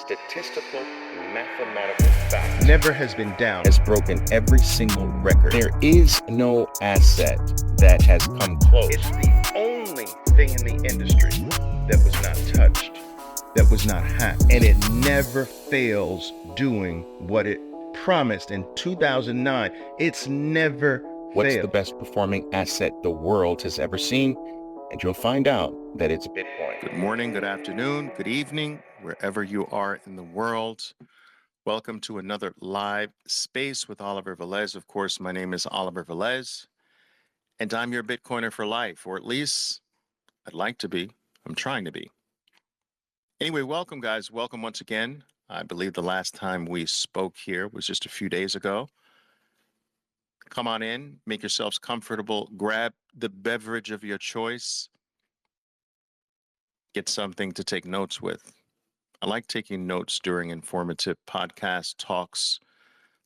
statistical, mathematical fact never has been down. has broken every single record. There is no asset that has come close. It's the only thing in the industry that was not touched, that was not hacked, and it never fails doing what it promised in 2009. It's never What's failed. the best performing asset the world has ever seen? And you'll find out that it's Bitcoin. Good morning, good afternoon, good evening, wherever you are in the world. Welcome to another live space with Oliver Velez. Of course, my name is Oliver Velez, and I'm your Bitcoiner for life, or at least I'd like to be. I'm trying to be. Anyway, welcome, guys. Welcome once again. I believe the last time we spoke here was just a few days ago. Come on in, make yourselves comfortable, grab the beverage of your choice, get something to take notes with. I like taking notes during informative podcast talks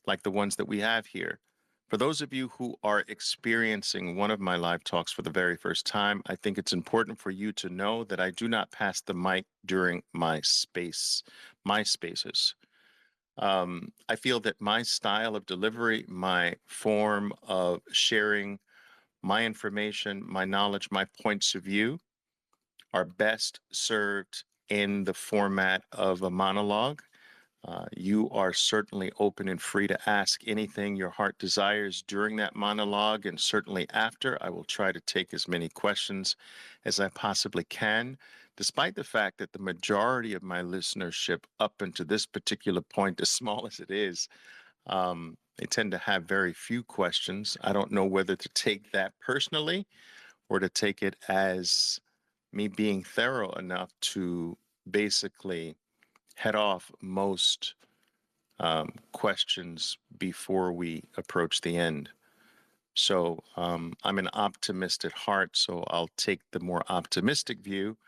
like the ones that we have here. For those of you who are experiencing one of my live talks for the very first time, I think it's important for you to know that I do not pass the mic during my spaces. I feel that my style of delivery, my form of sharing my information, my knowledge, my points of view are best served in the format of a monologue. You are certainly open and free to ask anything your heart desires during that monologue, and certainly after. I will try to take as many questions as I possibly can, despite the fact that the majority of my listenership up until this particular point, as small as it is, they tend to have very few questions. I don't know whether to take that personally or to take it as me being thorough enough to basically head off most questions before we approach the end. So I'm an optimist at heart, so I'll take the more optimistic view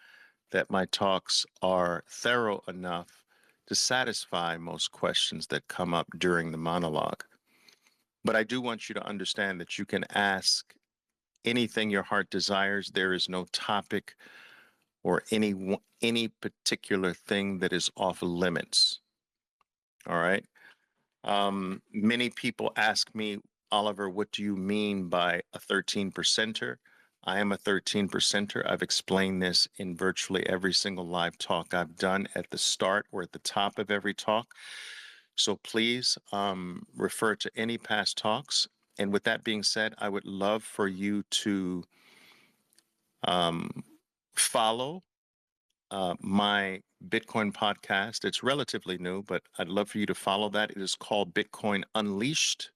that my talks are thorough enough to satisfy most questions that come up during the monologue. But I do want you to understand that you can ask anything your heart desires. There is no topic or any particular thing that is off limits. All right. Many people ask me, Oliver, what do you mean by a 13 percenter? I am a 13 percenter. I've explained this in virtually every single live talk I've done at the start or at the top of every talk. So please refer to any past talks. And with that being said, I would love for you to follow my Bitcoin podcast. It's relatively new, but I'd love for you to follow that. It is called Bitcoin Unleashed.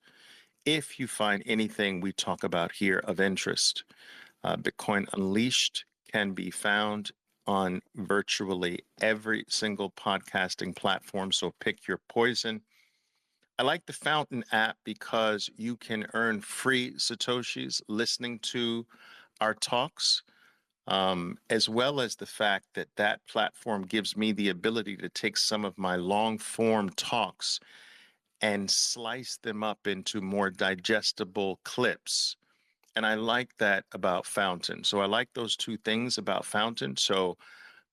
If you find anything we talk about here of interest, Bitcoin Unleashed can be found on virtually every single podcasting platform. So pick your poison. I like the Fountain app because you can earn free Satoshis listening to our talks. As well as the fact that that platform gives me the ability to take some of my long form talks and slice them up into more digestible clips. And I like that about Fountain. So I like those two things about Fountain. So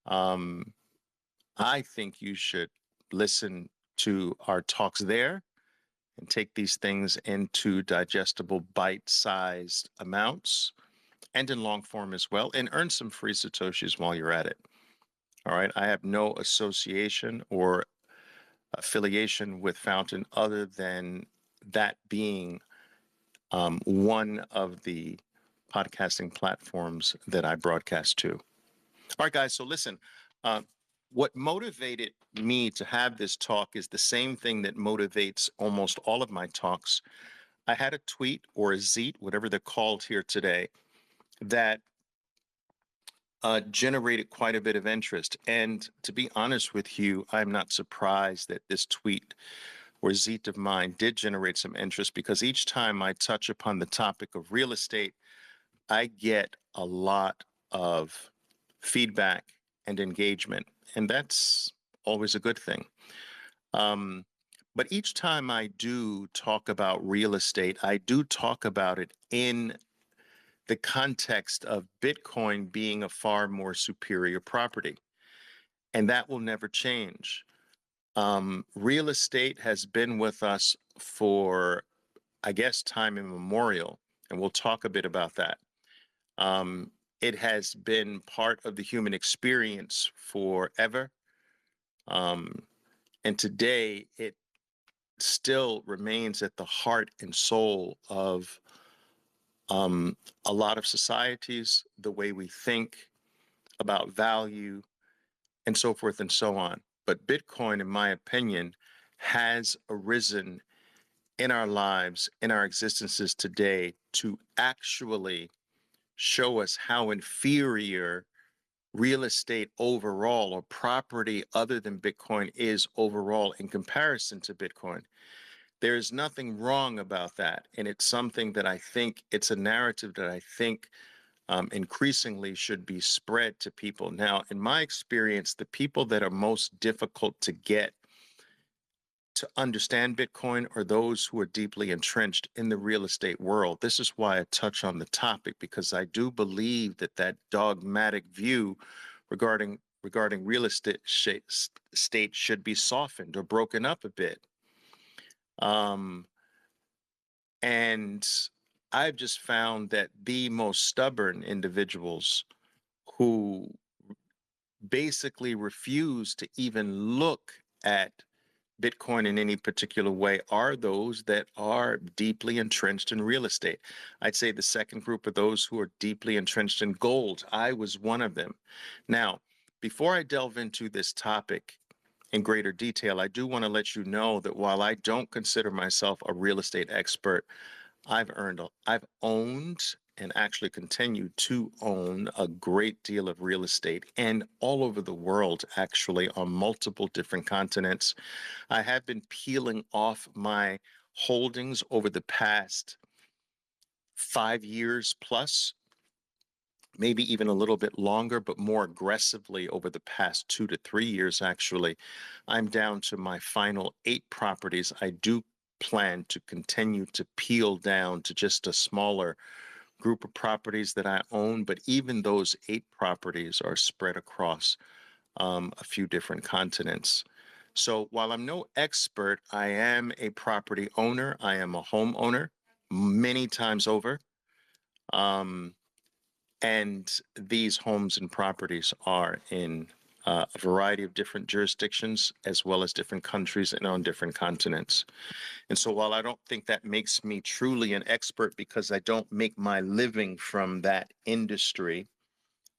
I think you should listen to our talks there and take these things into digestible bite-sized amounts and in long form as well, and earn some free Satoshis while you're at it. All right. I have no association or affiliation with Fountain other than that being one of the podcasting platforms that I broadcast to. All right, guys. So listen, what motivated me to have this talk is the same thing that motivates almost all of my talks. I had a tweet or a zeet, whatever they're called here today, that generated quite a bit of interest. And to be honest with you, I'm not surprised that this tweet or zeet of mine did generate some interest, because each time I touch upon the topic of real estate, I get a lot of feedback and engagement. And that's always a good thing. But each time I do talk about real estate, I do talk about it in the context of Bitcoin being a far more superior property. And that will never change. Real estate has been with us for, I guess, time immemorial, and we'll talk a bit about that. It has been part of the human experience forever. Um, and today it still remains at the heart and soul of a lot of societies, the way we think about value, and so forth and so on. But Bitcoin, in my opinion, has arisen in our lives, in our existences today, to actually show us how inferior real estate overall, or property other than Bitcoin, is overall in comparison to Bitcoin. There is nothing wrong about that. And it's something that I think, it's a narrative that I think increasingly should be spread to people. Now, in my experience, the people that are most difficult to get to understand Bitcoin are those who are deeply entrenched in the real estate world. This is why I touch on the topic, because I do believe that that dogmatic view regarding real estate state should be softened or broken up a bit. And I've just found that the most stubborn individuals who basically refuse to even look at Bitcoin in any particular way are those that are deeply entrenched in real estate. I'd say the second group are those who are deeply entrenched in gold. I was one of them. Now, before I delve into this topic in greater detail, I do want to let you know that while I don't consider myself a real estate expert, I've owned and actually continue to own a great deal of real estate, and all over the world, actually, on multiple different continents. I have been peeling off my holdings over the past 5 years plus, maybe even a little bit longer, but more aggressively over the past 2 to 3 years, actually. I'm down to my final 8 properties. I do plan to continue to peel down to just a smaller group of properties that I own, but even those 8 properties are spread across a few different continents. So while I'm no expert, I am a property owner. I am a homeowner many times over. Um, and these homes and properties are in a variety of different jurisdictions, as well as different countries and on different continents. And so while I don't think that makes me truly an expert, because I don't make my living from that industry,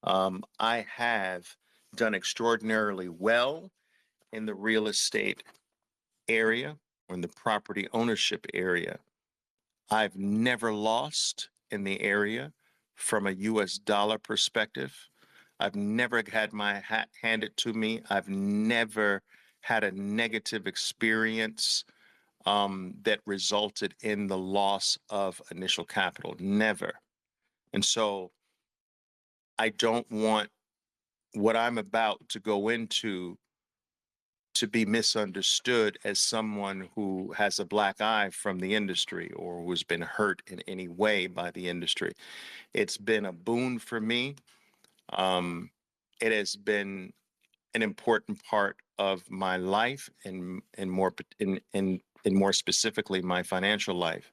I have done extraordinarily well in the real estate area or in the property ownership area. I've never lost in the area from a US dollar perspective. I've never had my hat handed to me. I've never had a negative experience that resulted in the loss of initial capital. Never. And so I don't want what I'm about to go into to be misunderstood as someone who has a black eye from the industry or who's been hurt in any way by the industry. It's been a boon for me. It has been an important part of my life, and more specifically my financial life.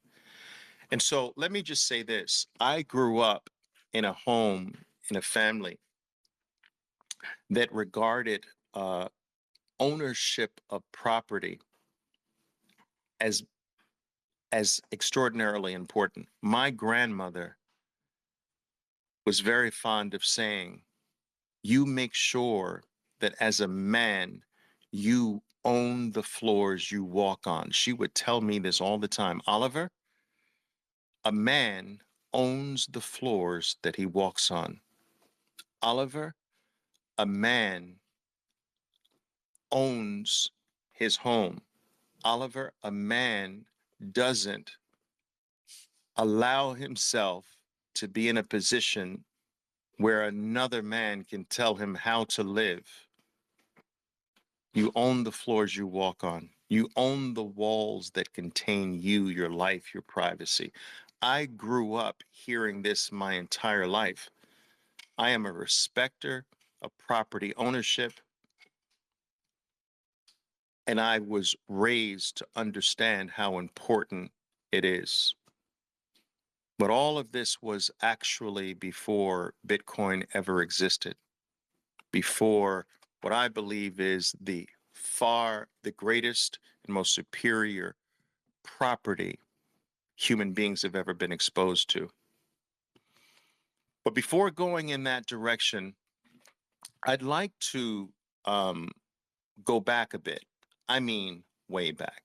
And so let me just say this. I grew up in a home, in a family that regarded ownership of property as extraordinarily important. My grandmother was very fond of saying, you make sure that as a man, you own the floors you walk on. She would tell me this all the time. Oliver, a man owns the floors that he walks on. Oliver, a man owns his home. Oliver, a man doesn't allow himself to be in a position where another man can tell him how to live. You own the floors you walk on. You own the walls that contain you, your life, your privacy. I grew up hearing this my entire life. I am a respecter of property ownership. And I was raised to understand how important it is. But all of this was actually before Bitcoin ever existed, before what I believe is the greatest and most superior property human beings have ever been exposed to. But before going in that direction, I'd like to go back a bit. I mean, way back.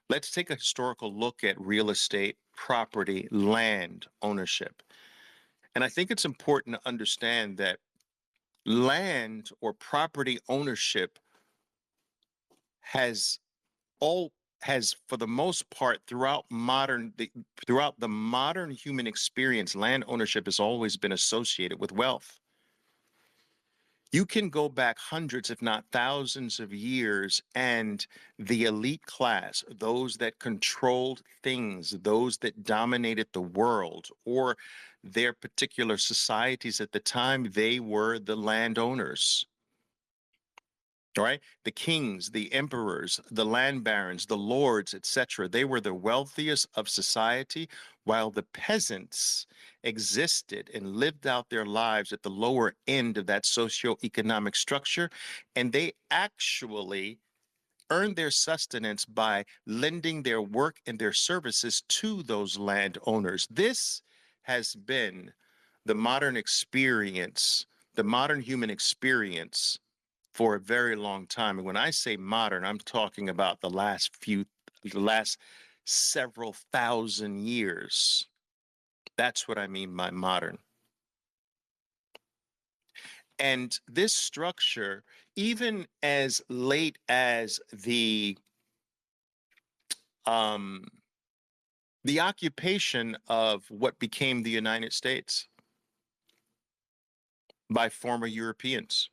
Let's take a historical look at real estate, property, land ownership. And I think it's important to understand that land or property ownership has all has for the most part throughout the modern human experience, land ownership has always been associated with wealth. You can go back hundreds, if not thousands of years, and the elite class, those that controlled things, those that dominated the world, or their particular societies at the time, they were the landowners. All right, the kings, the emperors, the land barons, the lords, etc. They were the wealthiest of society, while the peasants existed and lived out their lives at the lower end of that socioeconomic structure. And they actually earned their sustenance by lending their work and their services to those landowners. This has been the modern experience, the modern human experience for a very long time. And when I say modern, I'm talking about the last several thousand years. That's what I mean by modern. And this structure, even as late as the occupation of what became the United States by former Europeans,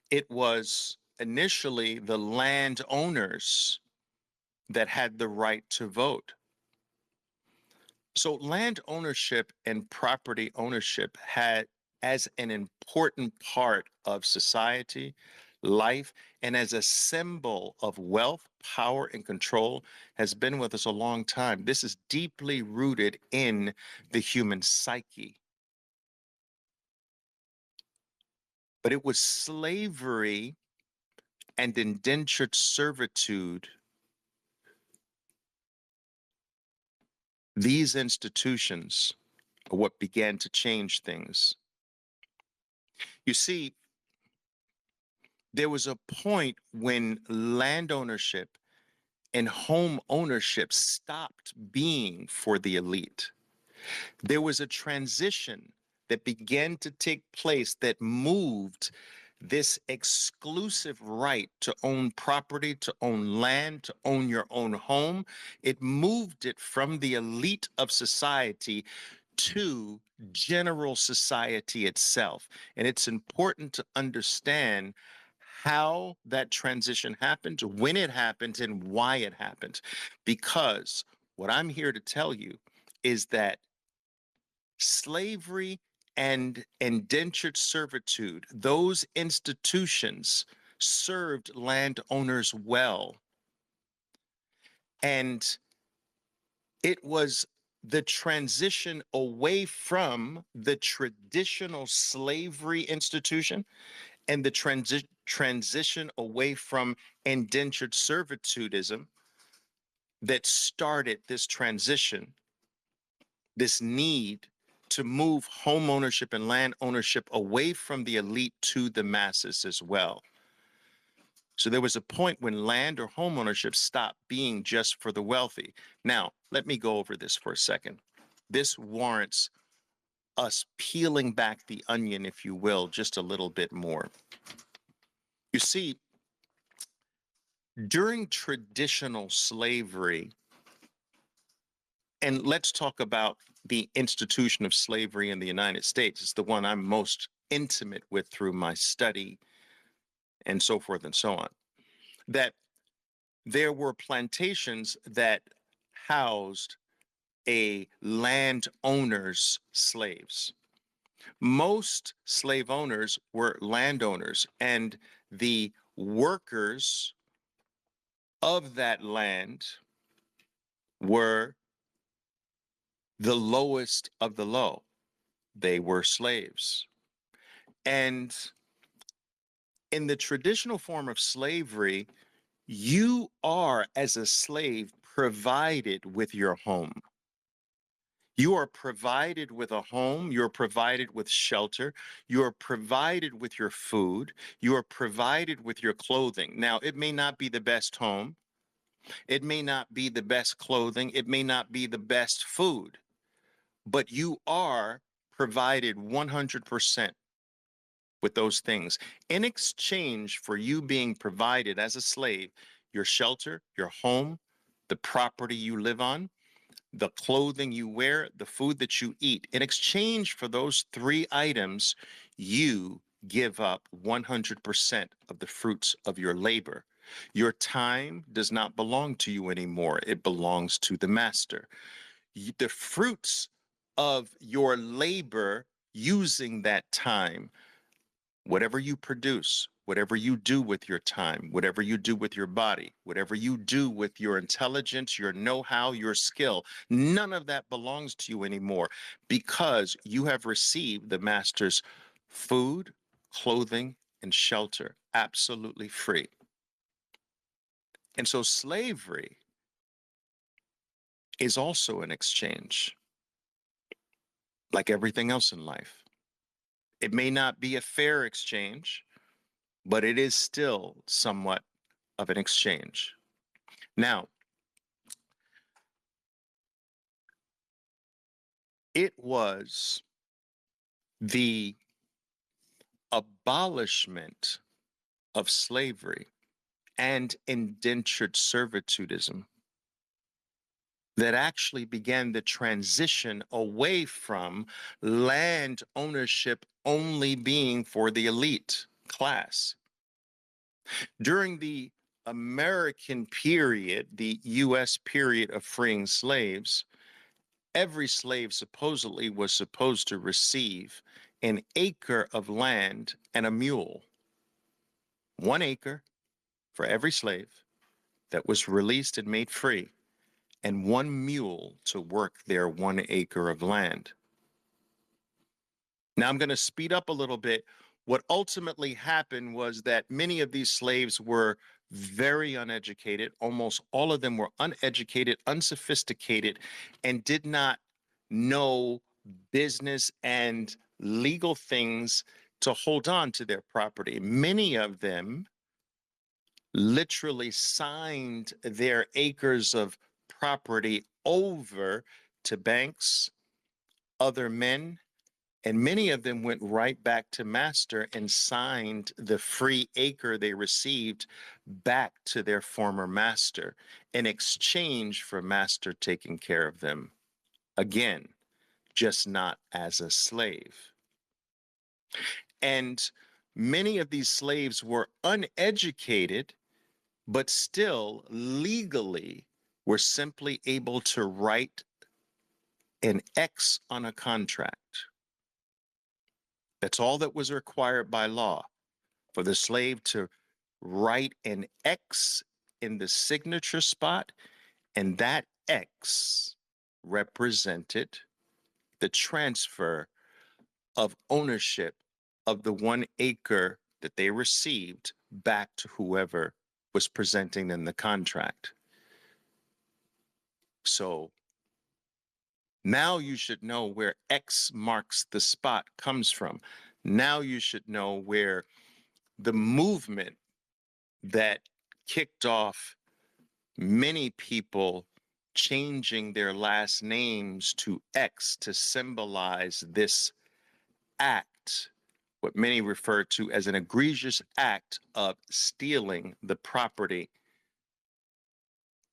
it was initially the landowners that had the right to vote. So land ownership and property ownership had as an important part of society, life, and as a symbol of wealth, power, and control has been with us a long time. This is deeply rooted in the human psyche. But it was slavery and indentured servitude. These institutions are what began to change things. You see, there was a point when land ownership and home ownership stopped being for the elite. There was a transition that began to take place that moved this exclusive right to own property, to own land, to own your own home. It moved it from the elite of society to general society itself. And it's important to understand how that transition happened, when it happened, and why it happened. Because what I'm here to tell you is that slavery and indentured servitude, those institutions served landowners well. And it was the transition away from the traditional slavery institution and the transition away from indentured servitudism that started this transition, this need to move home ownership and land ownership away from the elite to the masses as well. So there was a point when land or home ownership stopped being just for the wealthy. Now, let me go over this for a second. This warrants us peeling back the onion, if you will, just a little bit more. You see, during traditional slavery, and let's talk about the institution of slavery in the United States. It's the one I'm most intimate with through my study and so forth and so on. That there were plantations that housed a landowner's slaves. Most slave owners were landowners, and the workers of that land were the lowest of the low. They were slaves. And in the traditional form of slavery, you are, as a slave, provided with your home. You are provided with a home. You're provided with shelter. You are provided with your food. You are provided with your clothing. Now, it may not be the best home. It may not be the best clothing. It may not be the best food, but you are provided 100% with those things. In exchange for you being provided as a slave, your shelter, your home, the property you live on, the clothing you wear, the food that you eat. In exchange for those three items, you give up 100% of the fruits of your labor. Your time does not belong to you anymore. It belongs to the master. The fruits of your labor using that time, whatever you produce, whatever you do with your time, whatever you do with your body, whatever you do with your intelligence, your know-how, your skill, none of that belongs to you anymore because you have received the master's food, clothing, and shelter absolutely free. And so slavery is also an exchange, like everything else in life. It may not be a fair exchange, but it is still somewhat of an exchange. Now, it was the abolishment of slavery and indentured servitudism that actually began the transition away from land ownership only being for the elite class. During the American period, the US period of freeing slaves, every slave supposedly was supposed to receive an acre of land and a mule. 1 acre for every slave that was released and made free, and 1 mule to work their 1 acre of land. Now I'm going to speed up a little bit. What ultimately happened was that many of these slaves were very uneducated. Almost all of them were uneducated, unsophisticated, and did not know business and legal things to hold on to their property. Many of them literally signed their acres of property over to banks, other men, and many of them went right back to master and signed the free acre they received back to their former master in exchange for master taking care of them. Again, just not as a slave. And many of these slaves were uneducated, but still legally were simply able to write an X on a contract. That's all that was required by law, for the slave to write an X in the signature spot, and that X represented the transfer of ownership of the 1 acre that they received back to whoever was presenting them the contract. So now you should know where X marks the spot comes from. Now you should know where the movement that kicked off many people changing their last names to X to symbolize this act, what many refer to as an egregious act of stealing the property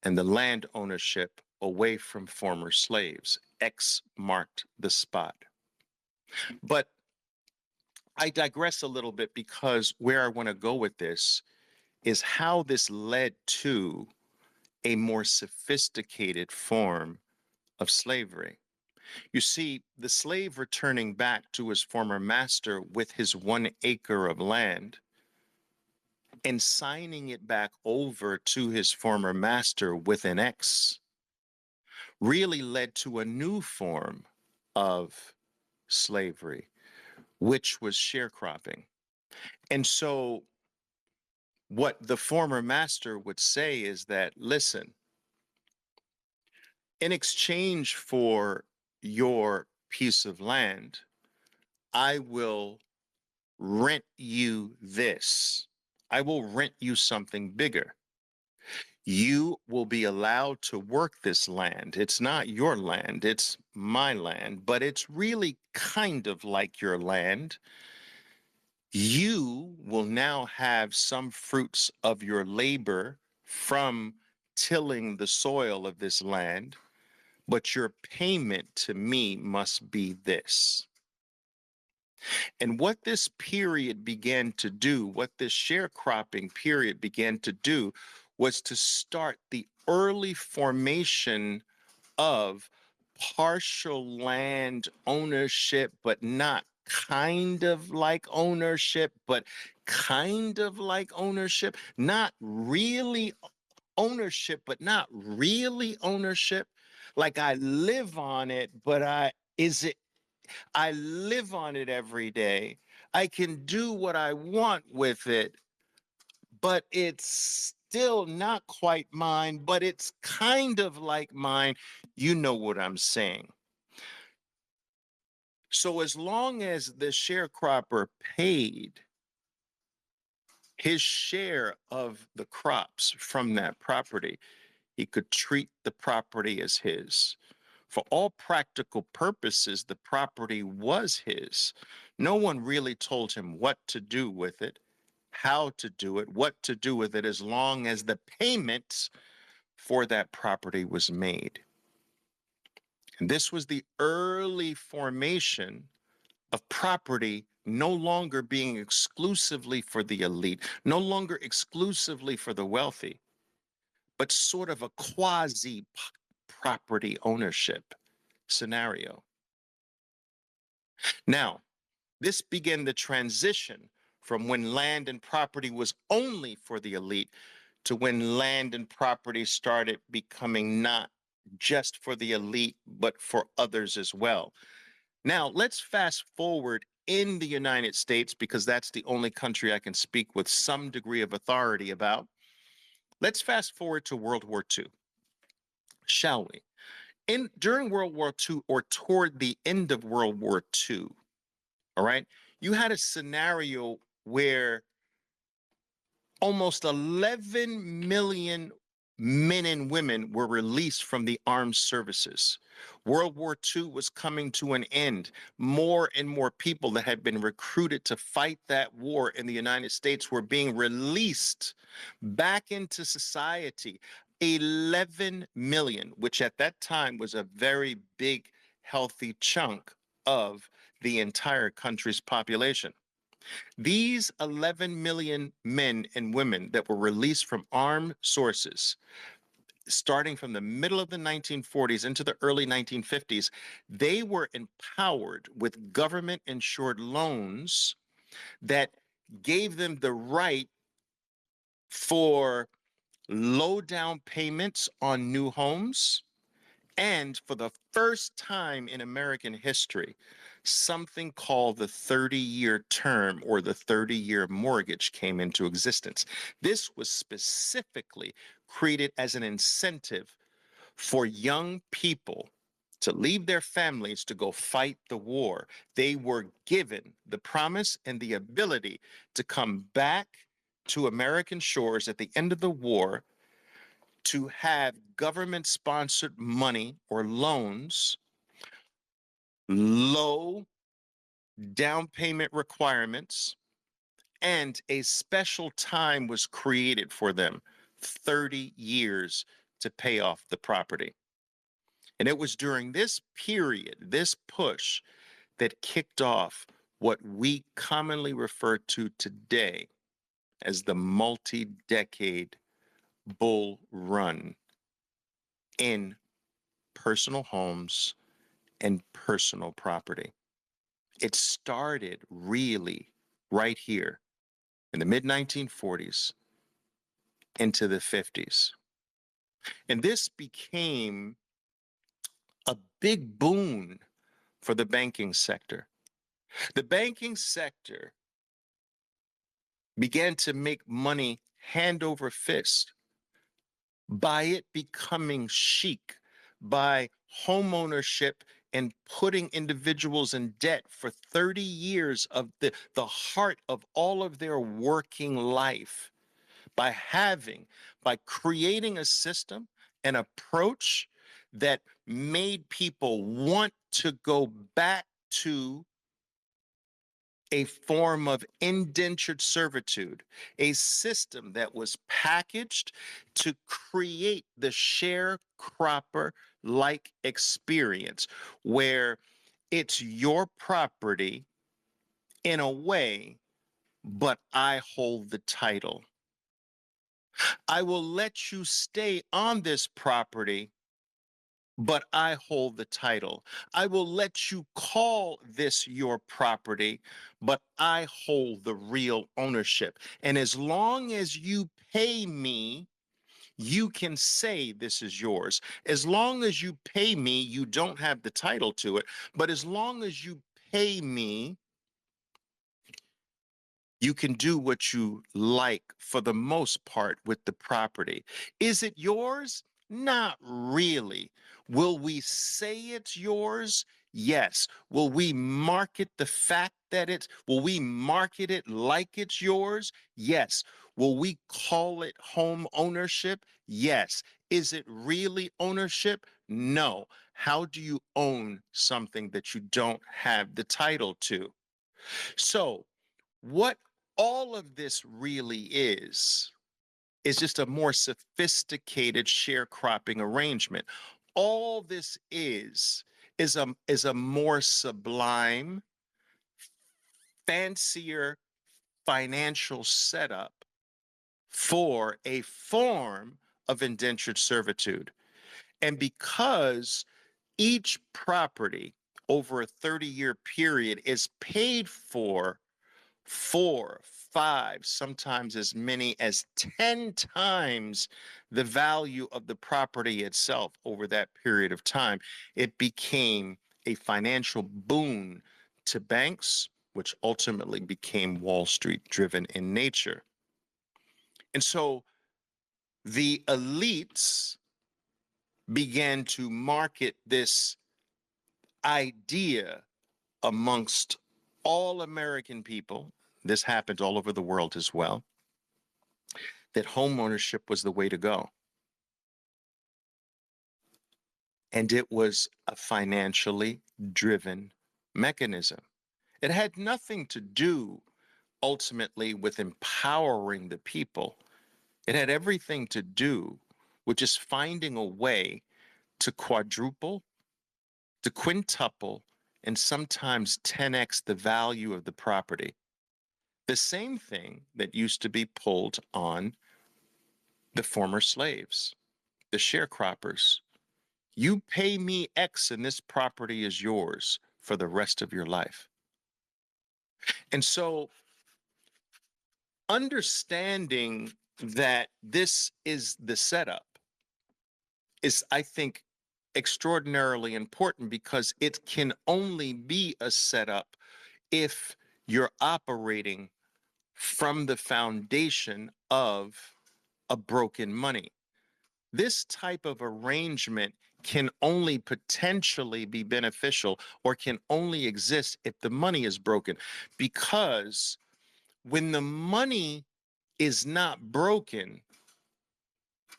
and the land ownership away from former slaves. X marked the spot. But I digress a little bit because where I want to go with this is how this led to a more sophisticated form of slavery. You see, the slave returning back to his former master with his 1 acre of land and signing it back over to his former master with an X really led to a new form of slavery, which was sharecropping. And so, what the former master would say is that, listen, in exchange for your piece of land, I will rent you this. I will rent you something bigger. You will be allowed to work this land. It's not your land, it's my land, but it's really kind of like your land. You will now have some fruits of your labor from tilling the soil of this land, but your payment to me must be this. And what this period began to do, what this sharecropping period began to do, was to start the early formation of partial land ownership, but not kind of like ownership, but kind of like ownership, not really ownership, but not really ownership. Like I live on it, but is it I live on it every day. I can do what I want with it, but it's still not quite mine, but it's kind of like mine. You know what I'm saying. So as long as the sharecropper paid his share of the crops from that property, he could treat the property as his. For all practical purposes, the property was his. No one really told him what to do with it, how to do it, what to do with it, as long as the payment for that property was made. And this was the early formation of property no longer being exclusively for the elite, no longer exclusively for the wealthy, but sort of a quasi property ownership scenario. Now, this began the transition from when land and property was only for the elite to when land and property started becoming not just for the elite, but for others as well. Now, let's fast forward in the United States, because that's the only country I can speak with some degree of authority about. Let's fast forward to World War II, shall we? During World War II, or toward the end of World War II, all right, you had a scenario where almost 11 million men and women were released from the armed services. World War II was coming to an end. More and more people that had been recruited to fight that war in the United States were being released back into society. 11 million, which at that time was a very big, healthy chunk of the entire country's population. These 11 million men and women that were released from armed sources, starting from the middle of the 1940s into the early 1950s, they were empowered with government insured loans that gave them the right for low down payments on new homes. And for the first time in American history, something called the 30-year term, or the 30-year mortgage, came into existence. This was specifically created as an incentive for young people to leave their families to go fight the war. They were given the promise and the ability to come back to American shores at the end of the war, to have government sponsored money or loans, low down payment requirements, and a special time was created for them, 30 years, to pay off the property. And it was during this period, this push, that kicked off what we commonly refer to today as the multi-decade bull run in personal homes and personal property. It started really right here in the mid 1940s into the 50s. And this became a big boon for the banking sector. The banking sector began to make money hand over fist by it becoming chic, by home ownership and putting individuals in debt for 30 years of the heart of all of their working life, by creating a system, an approach that made people want to go back to a form of indentured servitude, a system that was packaged to create the sharecropper like experience where it's your property in a way, but I hold the title. I will let you stay on this property, but I hold the title. I will let you call this your property, but I hold the real ownership. And as long as you pay me, you can say this is yours. As long as you pay me, you don't have the title to it. But as long as you pay me, you can do what you like for the most part with the property. Is it yours? Not really. Will we say it's yours? Yes. Will we market the fact that will we market it like it's yours? Yes. Will we call it home ownership? Yes. Is it really ownership? No. How do you own something that you don't have the title to? So, what all of this really is just a more sophisticated sharecropping arrangement. All this is a more sublime, fancier financial setup for a form of indentured servitude. And because each property over a 30-year period is paid for 4, 5, sometimes as many as 10 times the value of the property itself over that period of time, it became a financial boon to banks, which ultimately became Wall Street driven in nature. And so the elites began to market this idea amongst all American people. This happened all over the world as well, that home ownership was the way to go. And it was a financially driven mechanism. It had nothing to do ultimately with empowering the people. It had everything to do with just finding a way to quadruple, to quintuple, and sometimes 10x the value of the property. The same thing that used to be pulled on the former slaves, the sharecroppers. You pay me X and this property is yours for the rest of your life. And so understanding that this is the setup is, I think, extraordinarily important because it can only be a setup if you're operating from the foundation of a broken money. This type of arrangement can only potentially be beneficial or can only exist if the money is broken. Because when the money is not broken,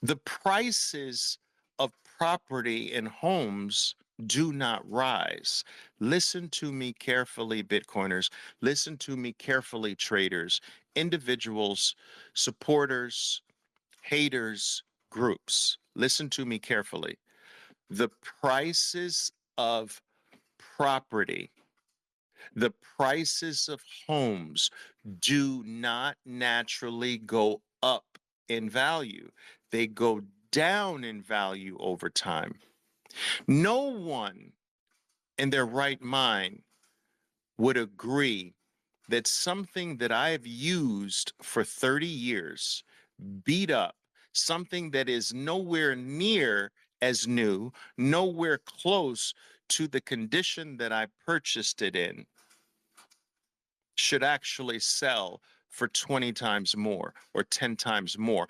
the prices of property and homes do not rise. Listen to me carefully, Bitcoiners. Listen to me carefully, traders, individuals, supporters, haters, groups. Listen to me carefully. The prices of property, the prices of homes do not naturally go up in value. They go down in value over time. No one in their right mind would agree that something that I've used for 30 years, beat up, something that is nowhere near as new, nowhere close to the condition that I purchased it in, should actually sell for 20 times more or 10 times more.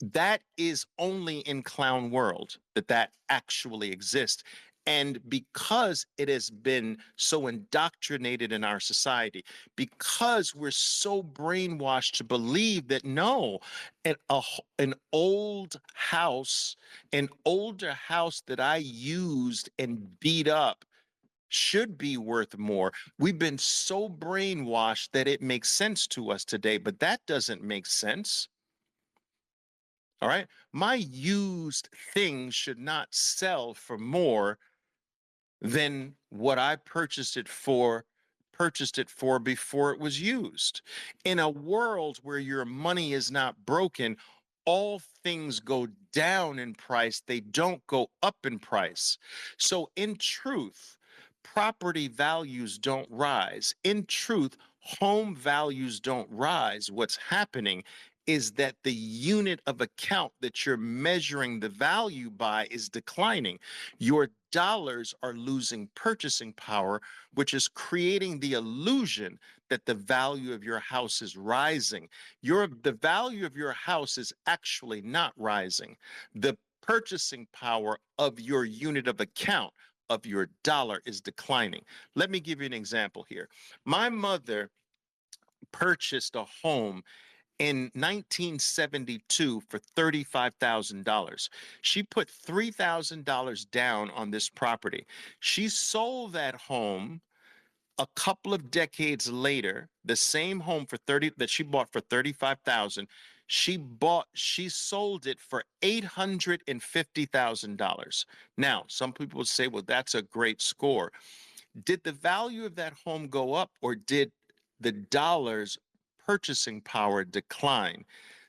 That is only in clown world that actually exists. And because it has been so indoctrinated in our society, because we're so brainwashed to believe that no, an old house, an older house that I used and beat up should be worth more. We've been so brainwashed that it makes sense to us today, but that doesn't make sense. All right. My used things should not sell for more than what I purchased it for before it was used. In a world where your money is not broken, all things go down in price, they don't go up in price. So in truth, property values don't rise. In truth, home values don't rise. What's happening is that the unit of account that you're measuring the value by is declining. Your dollars are losing purchasing power, which is creating the illusion that the value of your house is rising. The value of your house is actually not rising. The purchasing power of your unit of account of your dollar is declining. Let me give you an example here. My mother purchased a home in 1972 for $35,000. She put $3,000 down on this property. She sold that home a couple of decades later, the same home for 30 that she bought for 35,000. She sold it for $850,000. Now, some people would say, well, that's a great score. Did the value of that home go up, or did the dollar's purchasing power decline?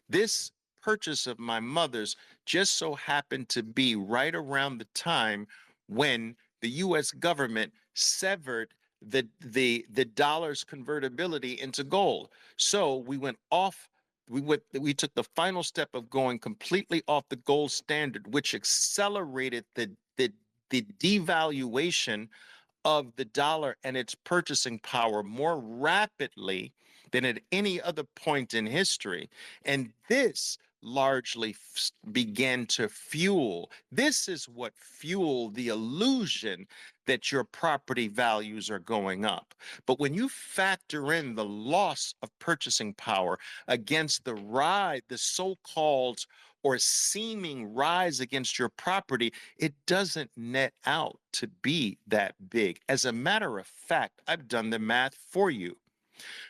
This purchase of my mother's just so happened to be right around the time when the US government severed the dollar's convertibility into gold. So we took the final step of going completely off the gold standard, which accelerated the devaluation of the dollar and its purchasing power more rapidly than at any other point in history. And this largely began to fuel. This is what fueled the illusion that your property values are going up. But when you factor in the loss of purchasing power against the so-called or seeming rise against your property, it doesn't net out to be that big. As a matter of fact, I've done the math for you.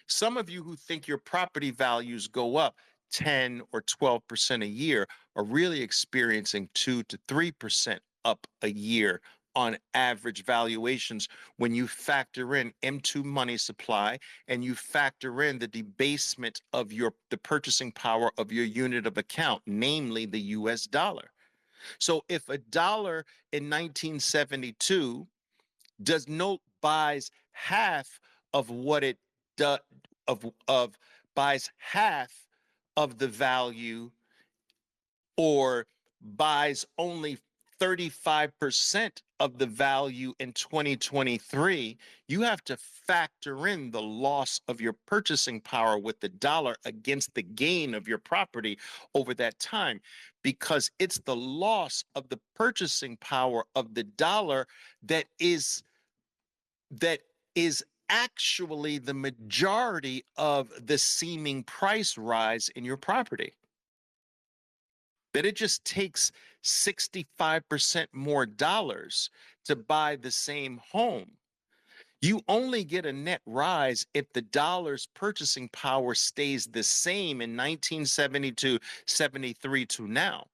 Some of you who think your property values go up 10 or 12% a year are really experiencing 2 to 3% up a year on average valuations when you factor in M2 money supply and you factor in the debasement of the purchasing power of your unit of account, namely the US dollar. So if a dollar in 1972 buys half of what it does of buys half of the value, or buys only 35% of the value in 2023, you have to factor in the loss of your purchasing power with the dollar against the gain of your property over that time, because it's the loss of the purchasing power of the dollar that is actually the majority of the seeming price rise in your property. That it just takes 65% more dollars to buy the same home. You only get a net rise if the dollar's purchasing power stays the same in 1972, 73 to now.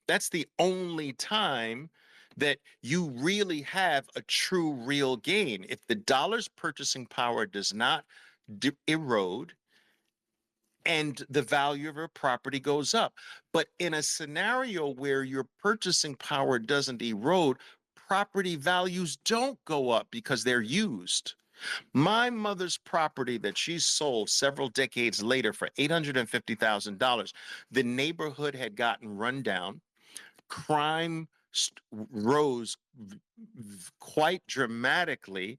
That's the only time that you really have a true real gain. If the dollar's purchasing power does not erode and the value of your property goes up. But in a scenario where your purchasing power doesn't erode, property values don't go up because they're used. My mother's property that she sold several decades later for $850,000, the neighborhood had gotten run down. Crime rose quite dramatically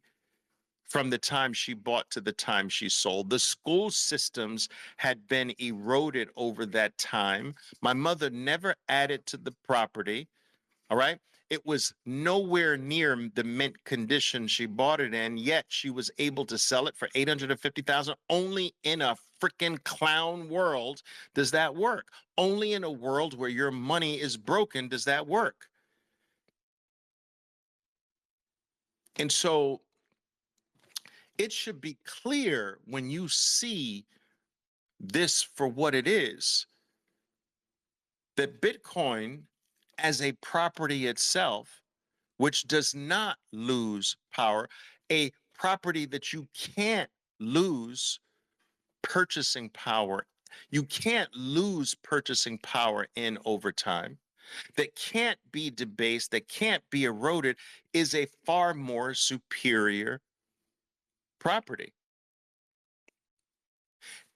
from the time she bought to the time she sold. The school systems had been eroded over that time. My mother never added to the property. All right. It was nowhere near the mint condition she bought it in, yet she was able to sell it for 850,000. Only in a freaking clown world does that work. Only in a world where your money is broken does that work. And so it should be clear when you see this for what it is, that Bitcoin as a property itself, which does not lose power, a property that you can't lose purchasing power. You can't lose purchasing power in over time, that can't be debased, that can't be eroded, is a far more superior property.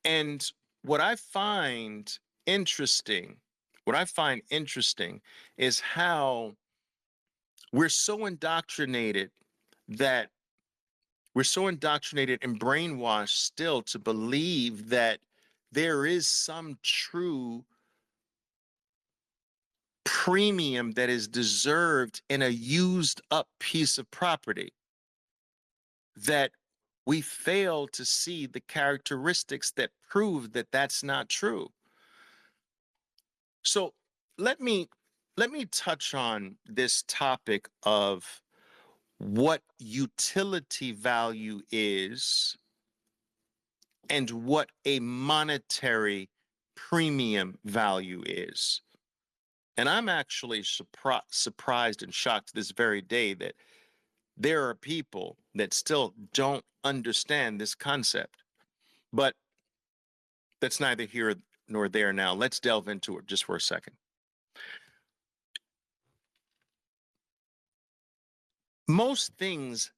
And what I find interesting, what I find interesting is how we're so indoctrinated that we're so indoctrinated and brainwashed still to believe that there is some true premium that is deserved in a used up piece of property, that we fail to see the characteristics that prove that that's not true. So let me touch on this topic of what utility value is and what a monetary premium value is. And I'm actually surprised and shocked this very day that there are people that still don't understand this concept. But that's neither here nor there now. Let's delve into it just for a second. Most things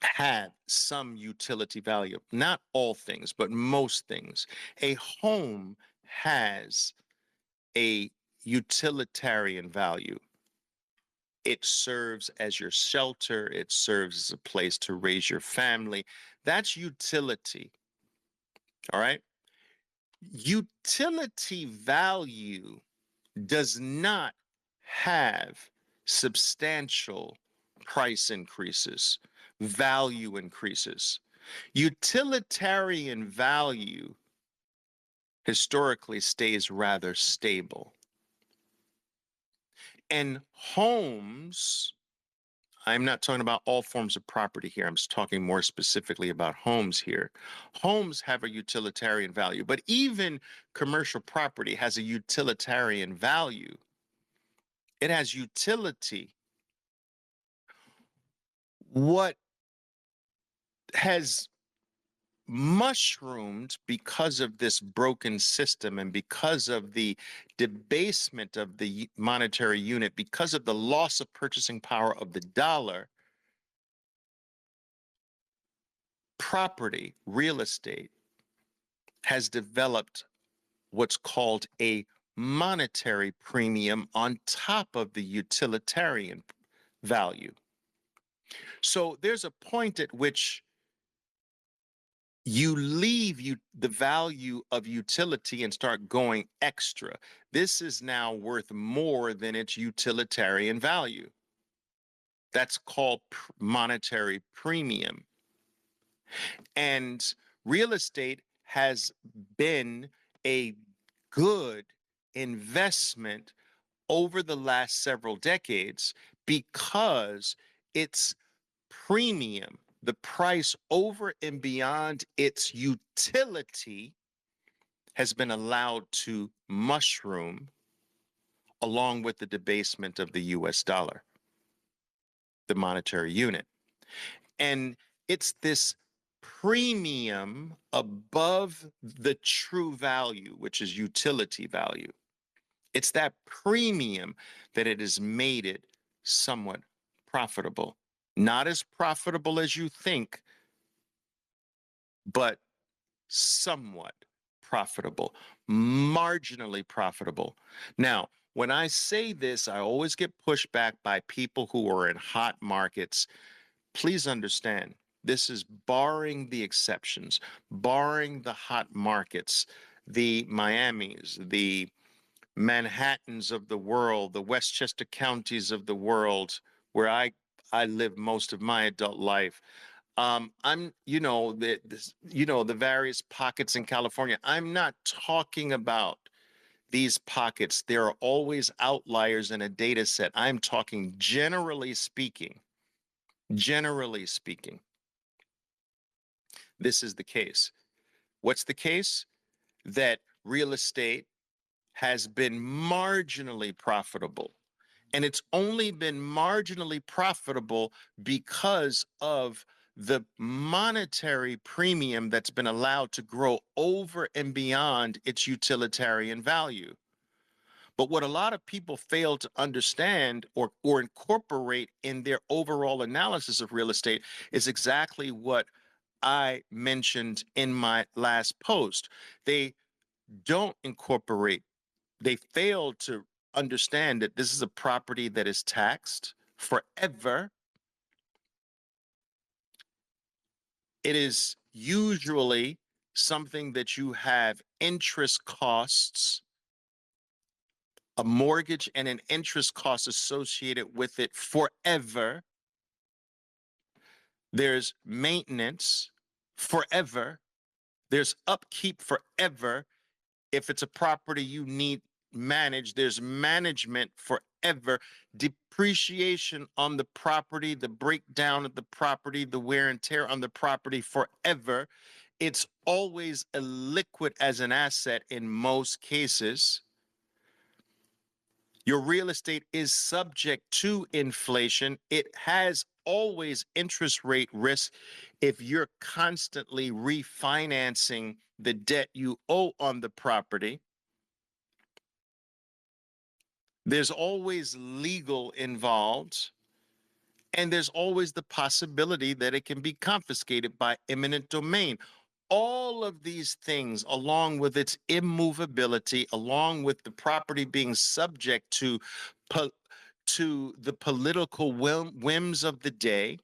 have some utility value. Not all things, but most things. A home has a utilitarian value. It serves as your shelter. It serves as a place to raise your family. That's utility. All right. Utility value does not have substantial price increases, value increases. Utilitarian value historically stays rather stable. And homes, I'm not talking about all forms of property here. I'm just talking more specifically about homes here. Homes have a utilitarian value, but even commercial property has a utilitarian value. It has utility. What has mushroomed because of this broken system and because of the debasement of the monetary unit, because of the loss of purchasing power of the dollar, property, real estate, has developed what's called a monetary premium on top of the utilitarian value. So there's a point at which you leave the value of utility and start going extra. This is now worth more than its utilitarian value. That's called monetary premium. And real estate has been a good investment over the last several decades because its premium, the price over and beyond its utility, has been allowed to mushroom along with the debasement of the US dollar, the monetary unit. And it's this premium above the true value, which is utility value. It's that premium that it has made it somewhat profitable. Not as profitable as you think, but somewhat profitable, marginally profitable. Now, when I say this, I always get pushback by people who are in hot markets. Please understand, this is barring the exceptions, barring the hot markets, the Miamis, the Manhattans of the world, the Westchester counties of the world, where I lived most of my adult life. I'm, the various pockets in California. I'm not talking about these pockets. There are always outliers in a data set. I'm talking generally speaking. Generally speaking, this is the case. What's the case? That real estate has been marginally profitable. And it's only been marginally profitable because of the monetary premium that's been allowed to grow over and beyond its utilitarian value. But what a lot of people fail to understand or incorporate in their overall analysis of real estate is exactly what I mentioned in my last post. They don't incorporate, they fail to understand that this is a property that is taxed forever. It is usually something that you have interest costs, a mortgage and an interest cost associated with it forever. There's maintenance forever. There's upkeep forever. If it's a property you need managed, there's management forever. Depreciation on the property, the breakdown of the property, the wear and tear on the property forever. It's always a liquid as an asset in most cases. Your real estate is subject to inflation. It has always interest rate risk if you're constantly refinancing the debt you owe on the property. There's always legal involved, and there's always the possibility that it can be confiscated by eminent domain. All of these things, along with its immovability, along with the property being subject to the political whims of the day,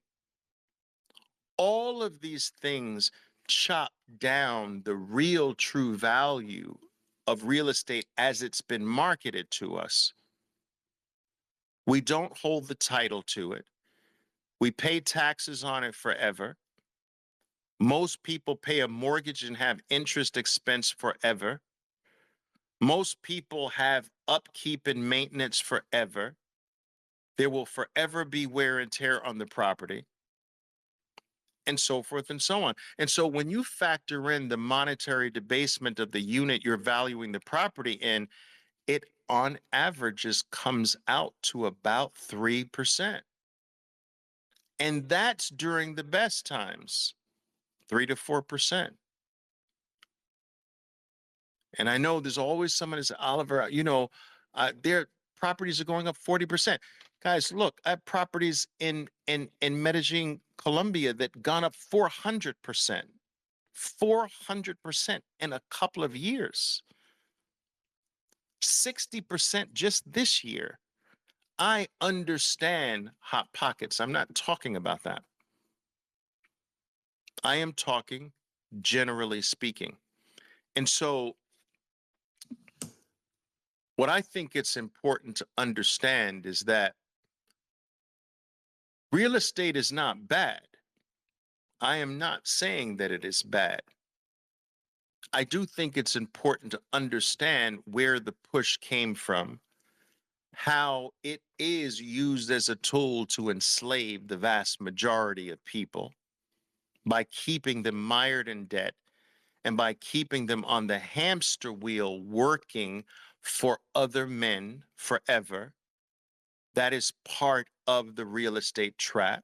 all of these things chop down the real true value of real estate as it's been marketed to us. We don't hold the title to it. We pay taxes on it forever. Most people pay a mortgage and have interest expense forever. Most people have upkeep and maintenance forever. There will forever be wear and tear on the property, and so forth and so on. And so when you factor in the monetary debasement of the unit you're valuing the property in, it on averages comes out to about 3%. And that's during the best times, 3 to 4%. And I know there's always someone who's Oliver, their properties are going up 40%. Guys, look, I have properties in Medellin, Colombia that gone up 400%. 400% in a couple of years. 60% just this year. I understand hot pockets. I'm not talking about that. I am talking generally speaking. And so what I think it's important to understand is that real estate is not bad. I am not saying that it is bad. I do think it's important to understand where the push came from, how it is used as a tool to enslave the vast majority of people by keeping them mired in debt and by keeping them on the hamster wheel working for other men forever. That is part of the real estate trap.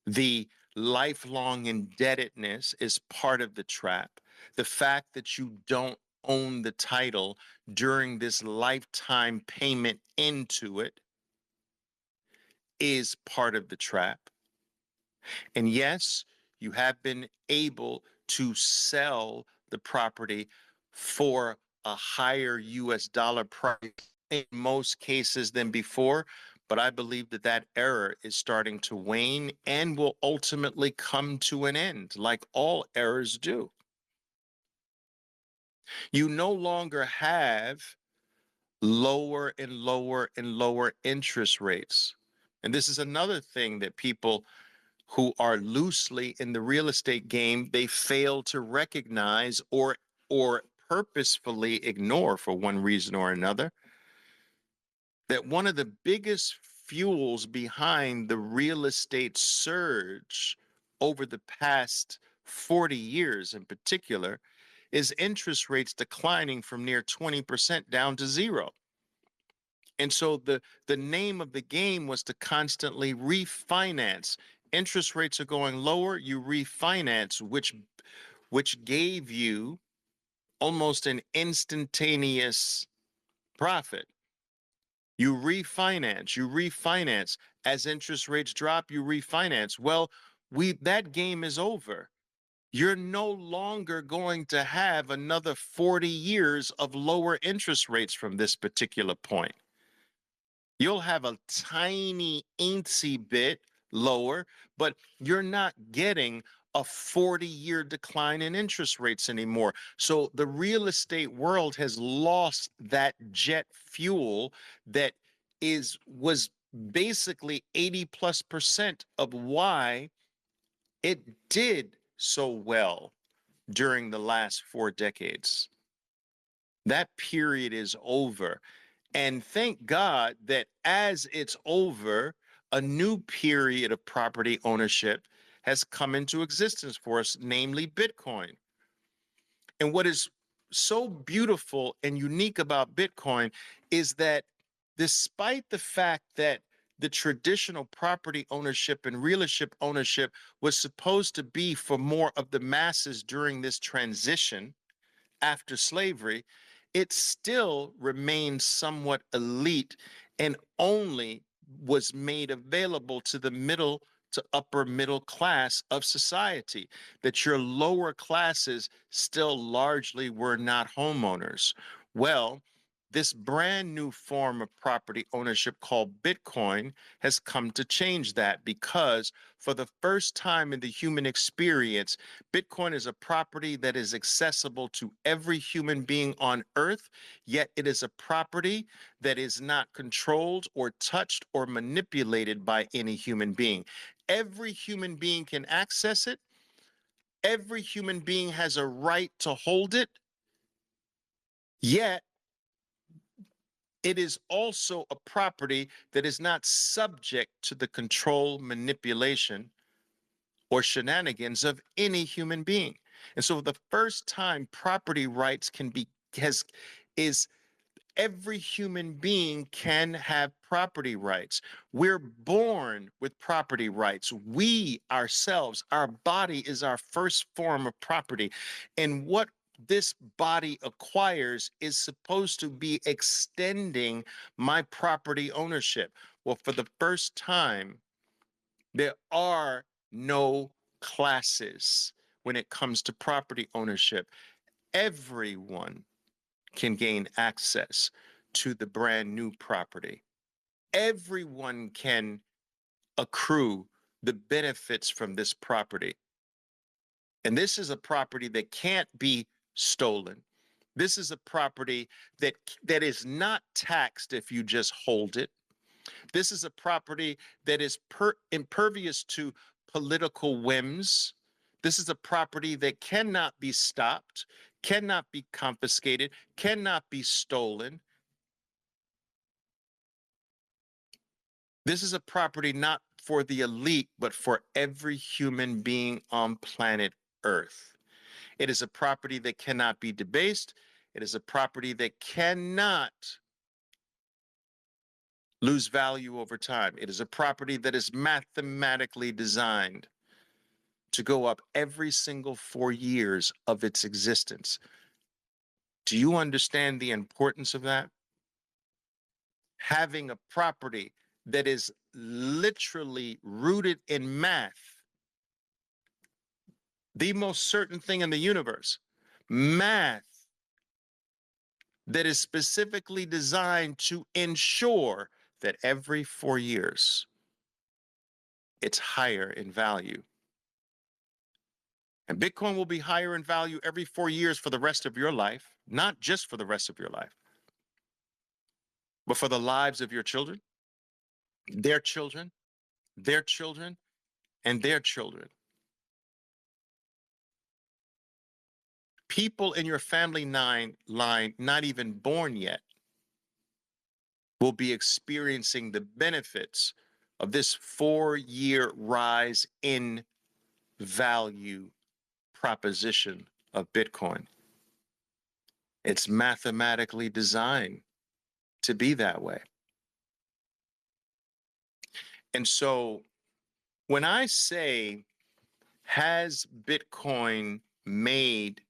The lifelong indebtedness is part of the trap. The fact that you don't own the title during this lifetime payment into it is part of the trap. And yes, you have been able to sell the property for a higher US dollar price in most cases than before. But I believe that that error is starting to wane and will ultimately come to an end, like all errors do. You no longer have lower and lower and lower interest rates. And this is another thing that people who are loosely in the real estate game, they fail to recognize or purposefully ignore for one reason or another, that one of the biggest fuels behind the real estate surge over the past 40 years in particular is interest rates declining from near 20% down to zero. And so the name of the game was to constantly refinance. Interest rates are going lower, you refinance, which gave you almost an instantaneous profit. You refinance. As interest rates drop, you refinance. Well, that game is over. You're no longer going to have another 40 years of lower interest rates from this particular point. You'll have a tiny, incy bit lower, but you're not getting a 40-year decline in interest rates anymore. So the real estate world has lost that jet fuel that was basically 80+% of why it did so well during the last 4 decades. That period is over. And thank God that as it's over, a new period of property ownership has come into existence for us, namely Bitcoin. And what is so beautiful and unique about Bitcoin is that despite the fact that the traditional property ownership and real estate ownership was supposed to be for more of the masses during this transition after slavery, it still remains somewhat elite and only was made available to the middle to upper middle class of society, that your lower classes still largely were not homeowners. Well, this brand new form of property ownership called Bitcoin has come to change that, because for the first time in the human experience, Bitcoin is a property that is accessible to every human being on earth, yet it is a property that is not controlled or touched or manipulated by any human being. Every human being can access it. Every human being has a right to hold it, yet it is also a property that is not subject to the control, manipulation, or shenanigans of any human being. And so the first time property rights is every human being can have property rights. We're born with property rights. We ourselves, our body is our first form of property. And what this body acquires is supposed to be extending my property ownership. Well, for the first time, there are no classes when it comes to property ownership. Everyone can gain access to the brand new property. Everyone can accrue the benefits from this property. And this is a property that can't be stolen. This is a property that is not taxed if you just hold it. This is a property that is impervious to political whims. This is a property that cannot be stopped, cannot be confiscated, cannot be stolen. This is a property not for the elite, but for every human being on planet Earth. It is a property that cannot be debased. It is a property that cannot lose value over time. It is a property that is mathematically designed to go up every single 4 years of its existence. Do you understand the importance of that? Having a property that is literally rooted in math, the most certain thing in the universe, math that is specifically designed to ensure that every 4 years it's higher in value. And Bitcoin will be higher in value every 4 years for the rest of your life, not just for the rest of your life, but for the lives of your children, their children, their children, and their children. People in your family line not even born yet will be experiencing the benefits of this 4-year rise in value proposition of Bitcoin. It's mathematically designed to be that way. And so when I say, has Bitcoin made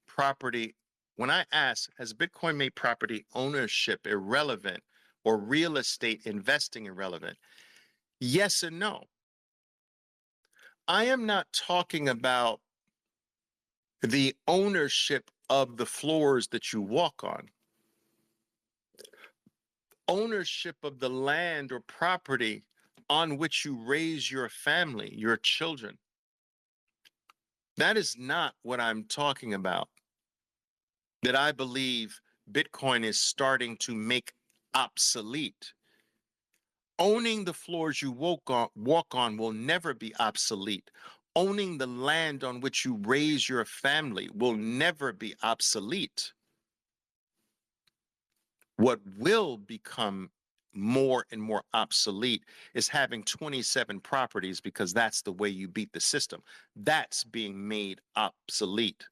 property, when I ask, has Bitcoin made property ownership irrelevant or real estate investing irrelevant? Yes and no. I am not talking about the ownership of the floors that you walk on, ownership of the land or property on which you raise your family, your children. That is not what I'm talking about, that I believe Bitcoin is starting to make obsolete. Owning the floors you walk on will never be obsolete. Owning the land on which you raise your family will never be obsolete. What will become more and more obsolete is having 27 properties, because that's the way you beat the system. That's being made obsolete.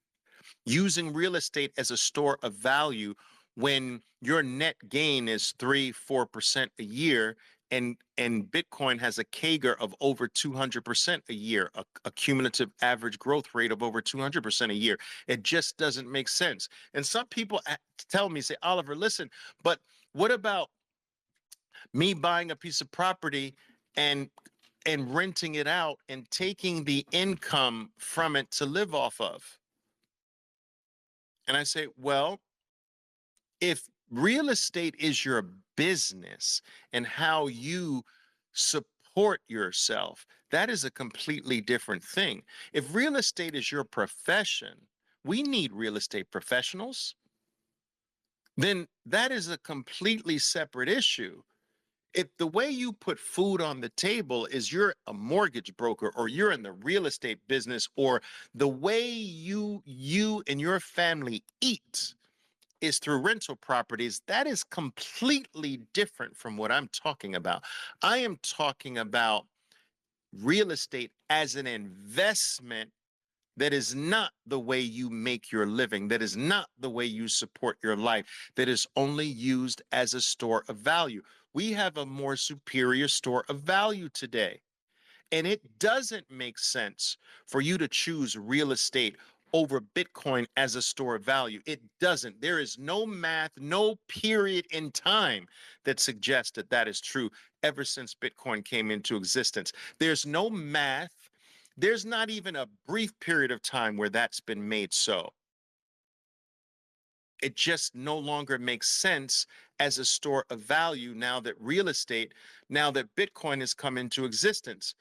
Using real estate as a store of value when your net gain is 3-4% a year, and Bitcoin has a CAGR of over 200% a year, a cumulative average growth rate of over 200% a year. It just doesn't make sense. And some people tell me, say, Oliver, listen, but what about me buying a piece of property and renting it out and taking the income from it to live off of? And I say, well, if real estate is your business and how you support yourself, that is a completely different thing. If real estate is your profession, we need real estate professionals, then that is a completely separate issue. If the way you put food on the table is you're a mortgage broker, or you're in the real estate business, or the way you and your family eat is through rental properties, that is completely different from what I'm talking about. I am talking about real estate as an investment. That is not the way you make your living. That is not the way you support your life. That is only used as a store of value. We have a more superior store of value today. And it doesn't make sense for you to choose real estate over Bitcoin as a store of value. It doesn't. There is no math, no period in time that suggests that that is true ever since Bitcoin came into existence. There's no math. There's not even a brief period of time where that's been made so. It just no longer makes sense as a store of value now that real estate, now that Bitcoin has come into existence.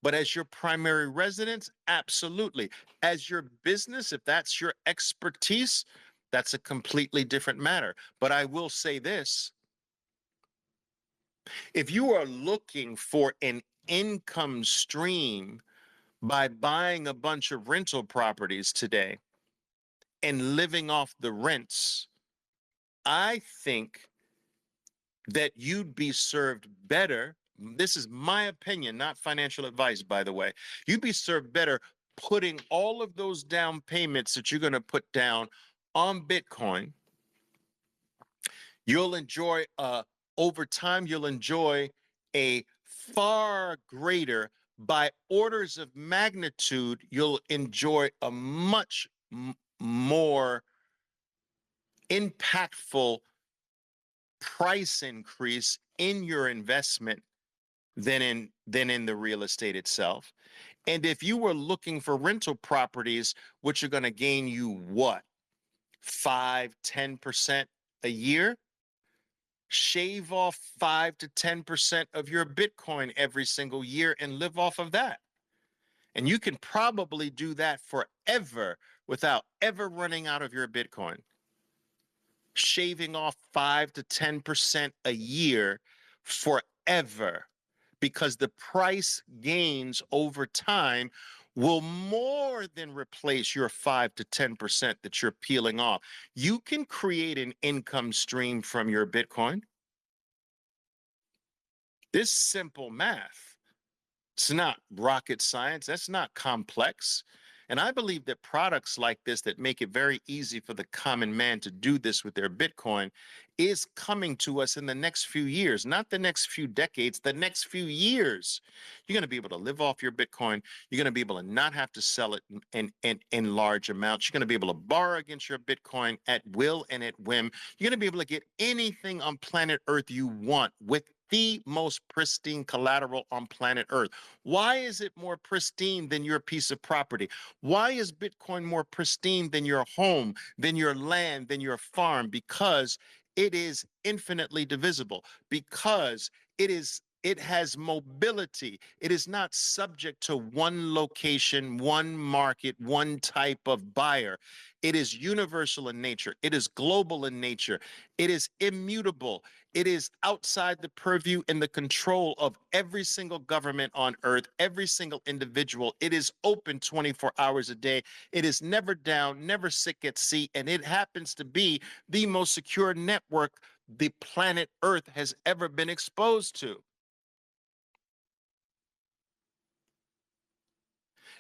But as your primary residence, absolutely. As your business, if that's your expertise, that's a completely different matter. But I will say this: if you are looking for an income stream by buying a bunch of rental properties today and living off the rents, I think that you'd be served better. This is my opinion, not financial advice, by the way. You'd be served better putting all of those down payments that you're going to put down on Bitcoin. You'll enjoy, over time, you'll enjoy a far greater, by orders of magnitude, you'll enjoy a much more impactful price increase in your investment than in the real estate itself. And if you were looking for rental properties, which are going to gain you what? 5-10% a year? Shave off 5 to 10% of your Bitcoin every single year and live off of that. And you can probably do that forever without ever running out of your Bitcoin. Shaving off 5 to 10% a year forever, because the price gains over time will more than replace your 5 to 10% that you're peeling off. You can create an income stream from your Bitcoin. This simple math. It's not rocket science. That's not complex. And I believe that products like this that make it very easy for the common man to do this with their Bitcoin is coming to us in the next few years, not the next few decades, the next few years. You're going to be able to live off your Bitcoin. You're going to be able to not have to sell it in large amounts. You're going to be able to borrow against your Bitcoin at will and at whim. You're going to be able to get anything on planet Earth you want with the most pristine collateral on planet Earth. Why is it more pristine than your piece of property? Why is Bitcoin more pristine than your home, than your land, than your farm? Because it is infinitely divisible, because it has mobility. It is not subject to one location, one market, one type of buyer. It is universal in nature. It is global in nature. It is immutable. It is outside the purview and the control of every single government on earth, every single individual. It is open 24 hours a day. It is never down, never sick at sea, and it happens to be the most secure network the planet Earth has ever been exposed to.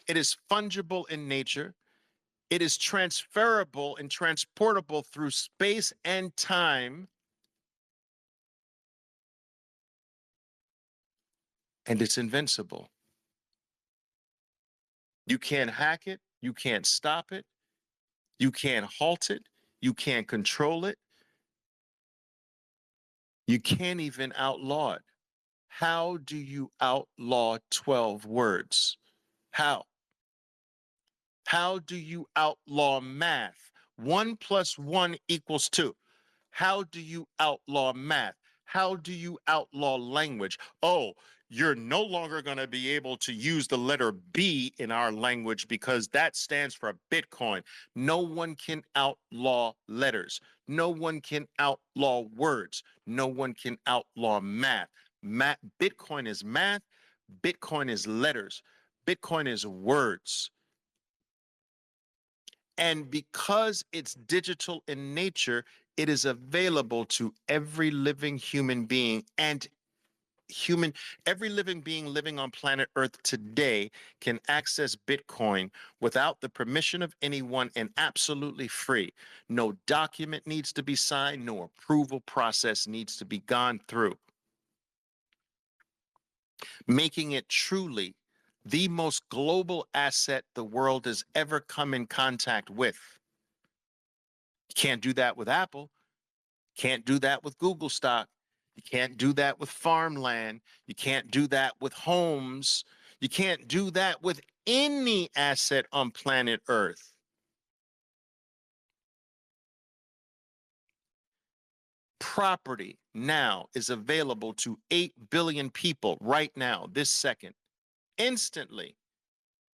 It is fungible in nature. It is transferable and transportable through space and time. And it's invincible. You can't hack it. You can't stop it. You can't halt it. You can't control it. You can't even outlaw it. How do you outlaw 12 words? How? How do you outlaw math? 1 + 1 = 2. How do you outlaw math? How do you outlaw language? Oh, you're no longer going to be able to use the letter B in our language because that stands for Bitcoin. No one can outlaw letters. No one can outlaw words. No one can outlaw math. Bitcoin is math. Bitcoin is letters. Bitcoin is words. And because it's digital in nature, it is available to every living human being, and every living being living on planet Earth today can access Bitcoin without the permission of anyone and absolutely free. No document needs to be signed, no approval process needs to be gone through, making it truly the most global asset the world has ever come in contact with. You can't do that with Apple. Can't do that with Google stock. You can't do that with farmland. You can't do that with homes. You can't do that with any asset on planet Earth. Property now is available to 8 billion people right now, this second, instantly.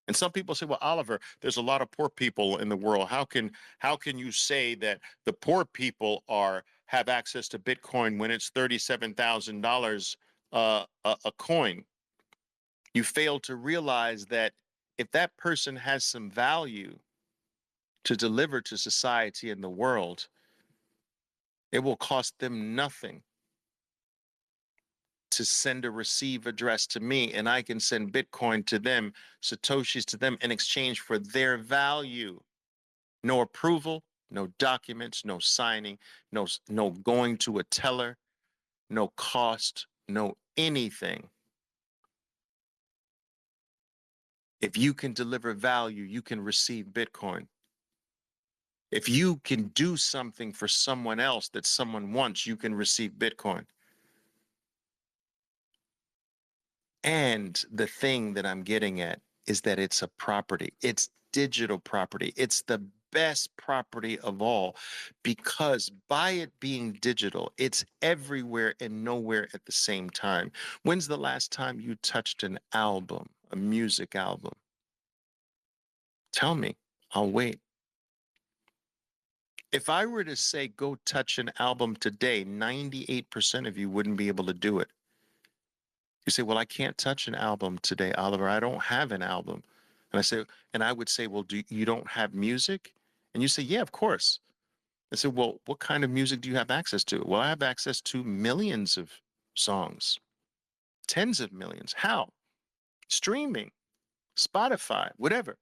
And some people say, well, Oliver, there's a lot of poor people in the world. How can you say that the poor people have access to Bitcoin when it's $37,000 a coin? You fail to realize that if that person has some value to deliver to society and the world, it will cost them nothing to send a receive address to me, and I can send Bitcoin to them, Satoshis to them in exchange for their value. No approval, no documents, no signing, no going to a teller, no cost, no anything. If you can deliver value, you can receive Bitcoin. If you can do something for someone else that someone wants, you can receive Bitcoin. And the thing that I'm getting at is that it's a property. It's digital property. It's the best property of all because by it being digital, it's everywhere and nowhere at the same time. When's the last time you touched an album, a music album? Tell me, I'll wait. If I were to say go touch an album today, 98% of you wouldn't be able to do it. You say, well, I can't touch an album today, Oliver. I don't have an album. And I would say, well, you don't have music? And you say, yeah, of course. I said, well, what kind of music do you have access to? Well, I have access to millions of songs, tens of millions. How? Streaming, Spotify, whatever.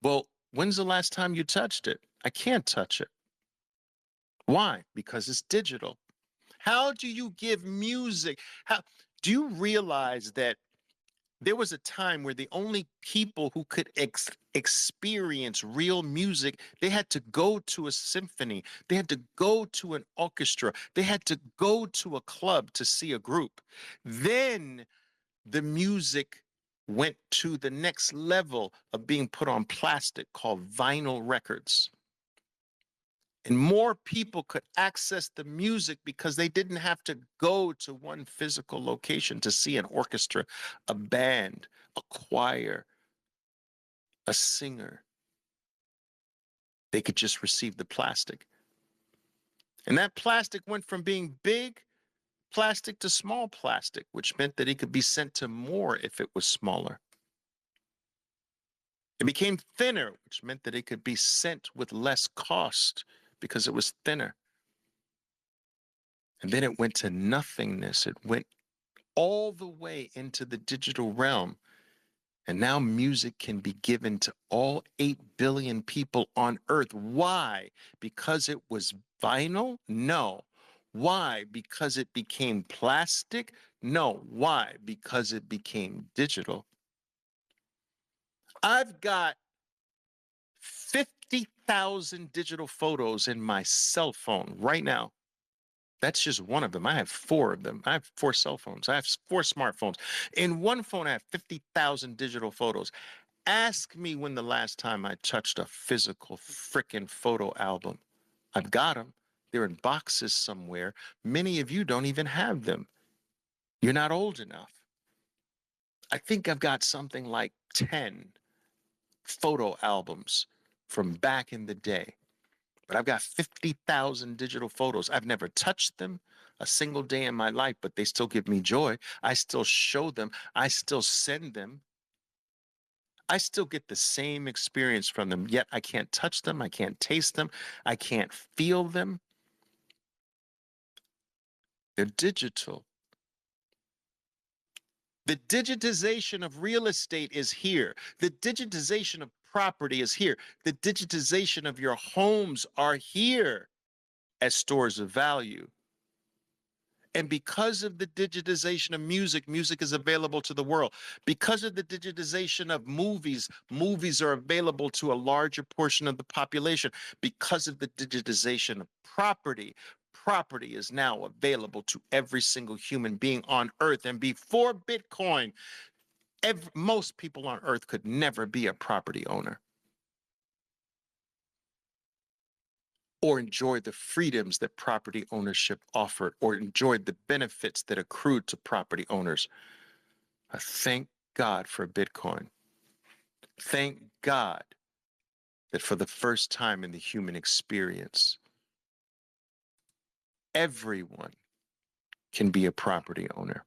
Well, when's the last time you touched it? I can't touch it. Why? Because it's digital. How do you give music? How do you realize that there was a time where the only people who could experience real music, they had to go to a symphony, they had to go to an orchestra, they had to go to a club to see a group. Then the music went to the next level of being put on plastic called vinyl records. And more people could access the music because they didn't have to go to one physical location to see an orchestra, a band, a choir, a singer. They could just receive the plastic. And that plastic went from being big plastic to small plastic, which meant that it could be sent to more if it was smaller. It became thinner, which meant that it could be sent with less cost because it was thinner. And then it went to nothingness. It went all the way into the digital realm. And now music can be given to all 8 billion people on earth. Why? Because it was vinyl? No. Why? Because it became plastic? No. Why? Because it became digital. I've got 50,000 digital photos in my cell phone right now. That's just one of them. I have 4 of them. I have 4 cell phones. I have 4 smartphones. In one phone, I have 50,000 digital photos. Ask me when the last time I touched a physical freaking photo album. I've got them. They're in boxes somewhere. Many of you don't even have them. You're not old enough. I think I've got something like 10 photo albums from back in the day. But I've got 50,000 digital photos. I've never touched them a single day in my life, but they still give me joy. I still show them. I still send them. I still get the same experience from them, yet I can't touch them. I can't taste them. I can't feel them. They're digital. The digitization of real estate is here. The digitization of property is here. The digitization of your homes are here as stores of value. And because of the digitization of music, music is available to the world. Because of the digitization of movies, movies are available to a larger portion of the population. Because of the digitization of property, property is now available to every single human being on earth. And before Bitcoin, most people on earth could never be a property owner or enjoy the freedoms that property ownership offered, or enjoy the benefits that accrued to property owners. I thank God for Bitcoin. Thank God that for the first time in the human experience, everyone can be a property owner.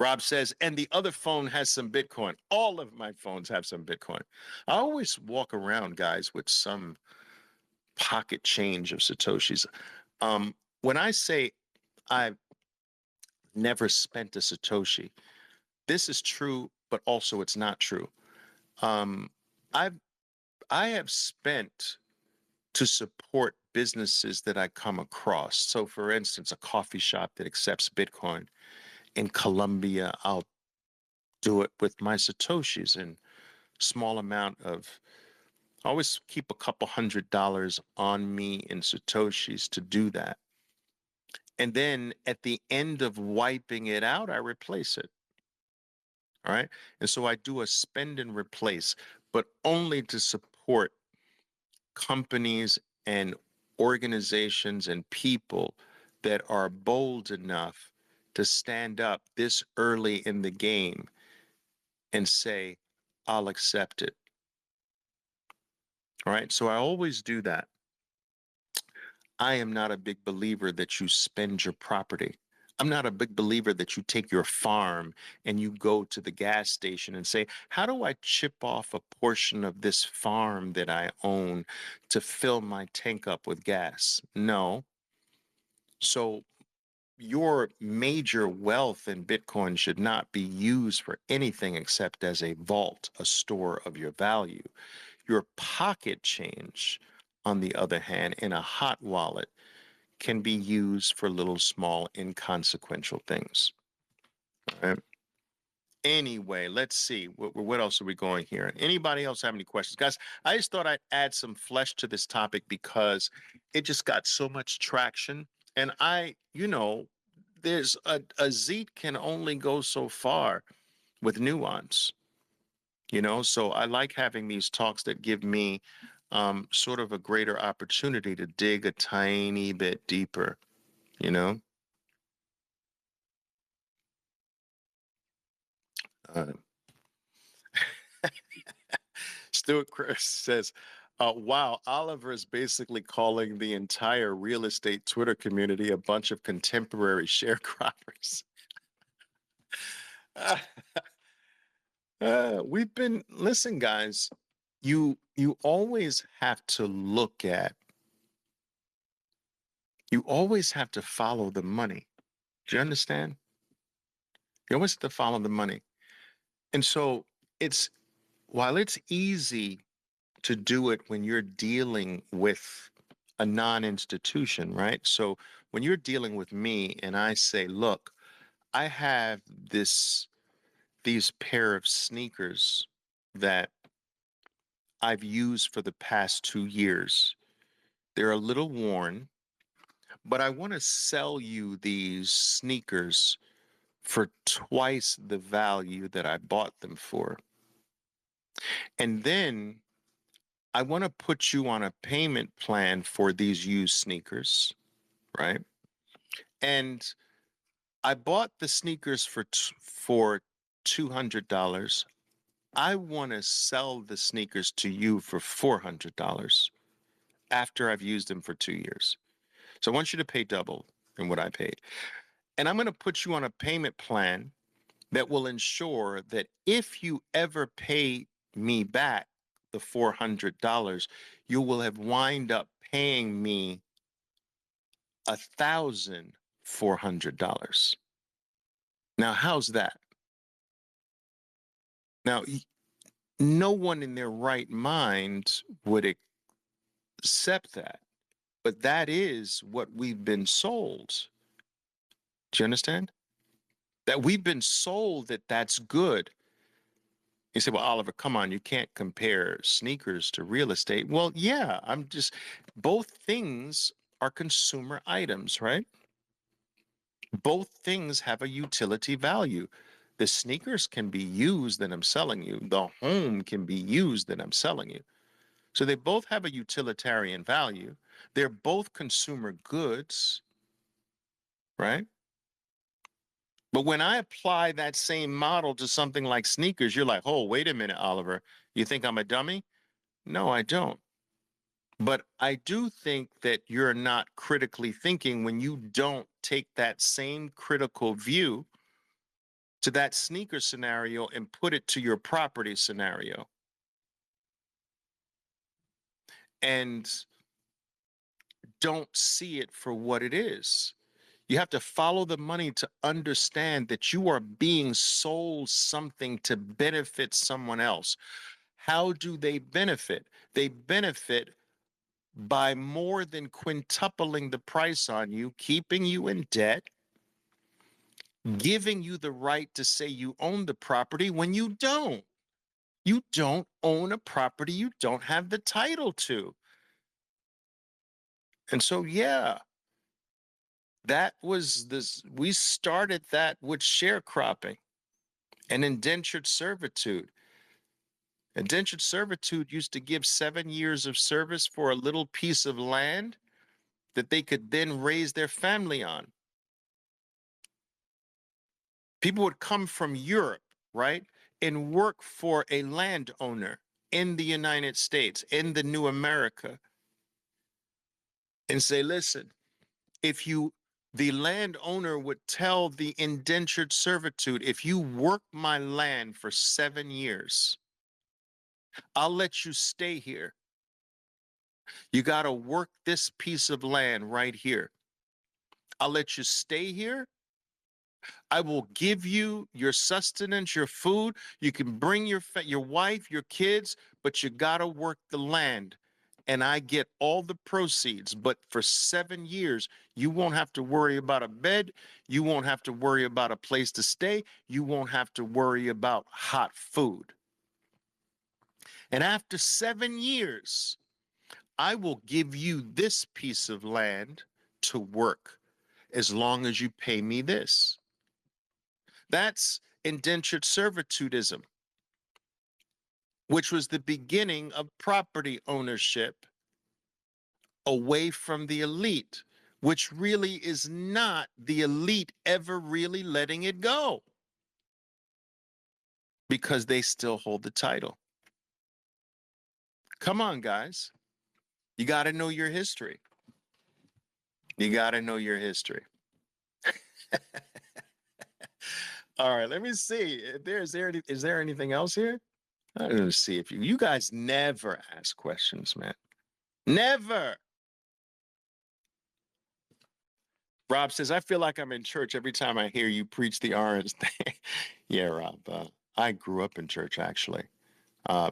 Rob says, and the other phone has some Bitcoin. All of my phones have some Bitcoin. I always walk around, guys, with some pocket change of Satoshis. When I say I've never spent a Satoshi, this is true, but also it's not true. Um, I've I have spent to support businesses that I come across. So, for instance, a coffee shop that accepts Bitcoin in Colombia, I'll do it with my Satoshis in small amount of. I always keep a couple $100 on me in Satoshis to do that. And then at the end of wiping it out, I replace it. All right. And so I do a spend and replace, but only to support companies and organizations and people that are bold enough to stand up this early in the game and say, I'll accept it. All right. So I always do that. I am not a big believer that you spend your property. I'm not a big believer that you take your farm and you go to the gas station and say, how do I chip off a portion of this farm that I own to fill my tank up with gas? No. So your major wealth in Bitcoin should not be used for anything except as a vault, a store of your value. Your pocket change, on the other hand, in a hot wallet, can be used for little small inconsequential things. All right. Anyway, let's see what else are we going here. Anybody else have any questions, guys? I just thought I'd add some flesh to this topic because it just got so much traction, and there's a zeet can only go so far with nuance. So I like having these talks that give me sort of a greater opportunity to dig a tiny bit deeper. You know. Uh, Stuart Chris says, wow, Oliver is basically calling the entire real estate Twitter community a bunch of contemporary sharecroppers. Listen, guys, you always have to you always have to follow the money. Do you understand? You always have to follow the money. And so while it's easy to do it when you're dealing with a non-institution, right? So when you're dealing with me and I say, look, I have these pair of sneakers that I've used for the past 2 years. They're a little worn, but I want to sell you these sneakers for twice the value that I bought them for. And then I want to put you on a payment plan for these used sneakers, right? And I bought the sneakers for $200. I want to sell the sneakers to you for $400 after I've used them for 2 years. So I want you to pay double than what I paid. And I'm going to put you on a payment plan that will ensure that if you ever pay me back the $400, you will have wind up paying me $1,400. Now, how's that? Now, no one in their right mind would accept that, but that is what we've been sold. Do you understand? That we've been sold that that's good. You say, well, Oliver, come on, you can't compare sneakers to real estate. Well, yeah, both things are consumer items, right? Both things have a utility value. The sneakers can be used that I'm selling you. The home can be used that I'm selling you. So they both have a utilitarian value. They're both consumer goods, right? But when I apply that same model to something like sneakers, you're like, oh, wait a minute, Oliver. You think I'm a dummy? No, I don't. But I do think that you're not critically thinking when you don't take that same critical view to that sneaker scenario and put it to your property scenario. And don't see it for what it is. You have to follow the money to understand that you are being sold something to benefit someone else. How do they benefit? They benefit by more than quintupling the price on you, keeping you in debt, giving you the right to say you own the property when you don't. You don't own a property you don't have the title to. And so, yeah, That was this, we started that with sharecropping and indentured servitude. Indentured servitude used to give 7 years of service for a little piece of land that they could then raise their family on. People would come from Europe, right, and work for a landowner in the United States, in the new America, and say, listen, if you, the landowner would tell the indentured servitude, if you work my land for 7 years, I'll let you stay here. You got to work this piece of land right here. I'll let you stay here. I will give you your sustenance, your food. You can bring your wife, your kids, but you got to work the land. And I get all the proceeds. But for 7 years, you won't have to worry about a bed. You won't have to worry about a place to stay. You won't have to worry about hot food. And after 7 years, I will give you this piece of land to work as long as you pay me this. That's indentured servitudism, which was the beginning of property ownership away from the elite, which really is not the elite ever really letting it go because they still hold the title. Come on, guys. You got to know your history. You got to know your history. All right, let me see. Is there anything else here? I don't see if you guys never ask questions, man. Never. Rob says, I feel like I'm in church every time I hear you preach the orange thing. Yeah, Rob. I grew up in church actually,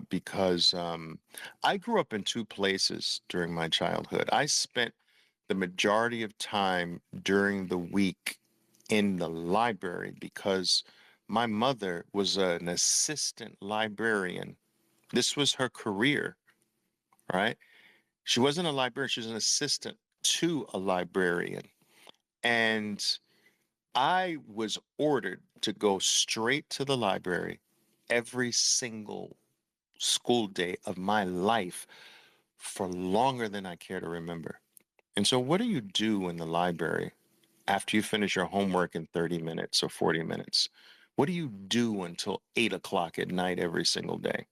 because I grew up in two places during my childhood. I spent the majority of time during the week in the library because my mother was an assistant librarian. This was her career, right? She wasn't a librarian, she was an assistant to a librarian. And I was ordered to go straight to the library every single school day of my life for longer than I care to remember. And so, what do you do in the library after you finish your homework in 30 minutes or 40 minutes? What do you do until 8 o'clock at night every single day?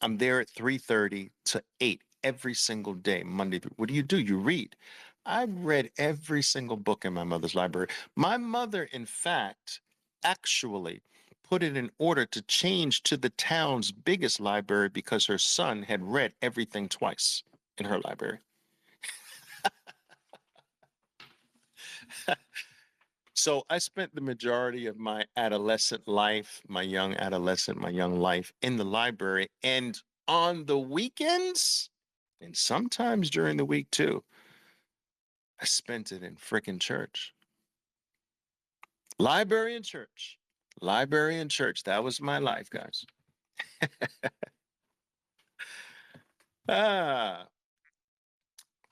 I'm there at 3:30 to 8 every single day, Monday through. What do? You read. I've read every single book in my mother's library. My mother, in fact, actually put it in order to change to the town's biggest library because her son had read everything twice in her library. So I spent the majority of my adolescent life, my young adolescent, my young life in the library. And on the weekends, and sometimes during the week too, I spent it in frickin' church. Library and church. Library and church. That was my life, guys. Ah,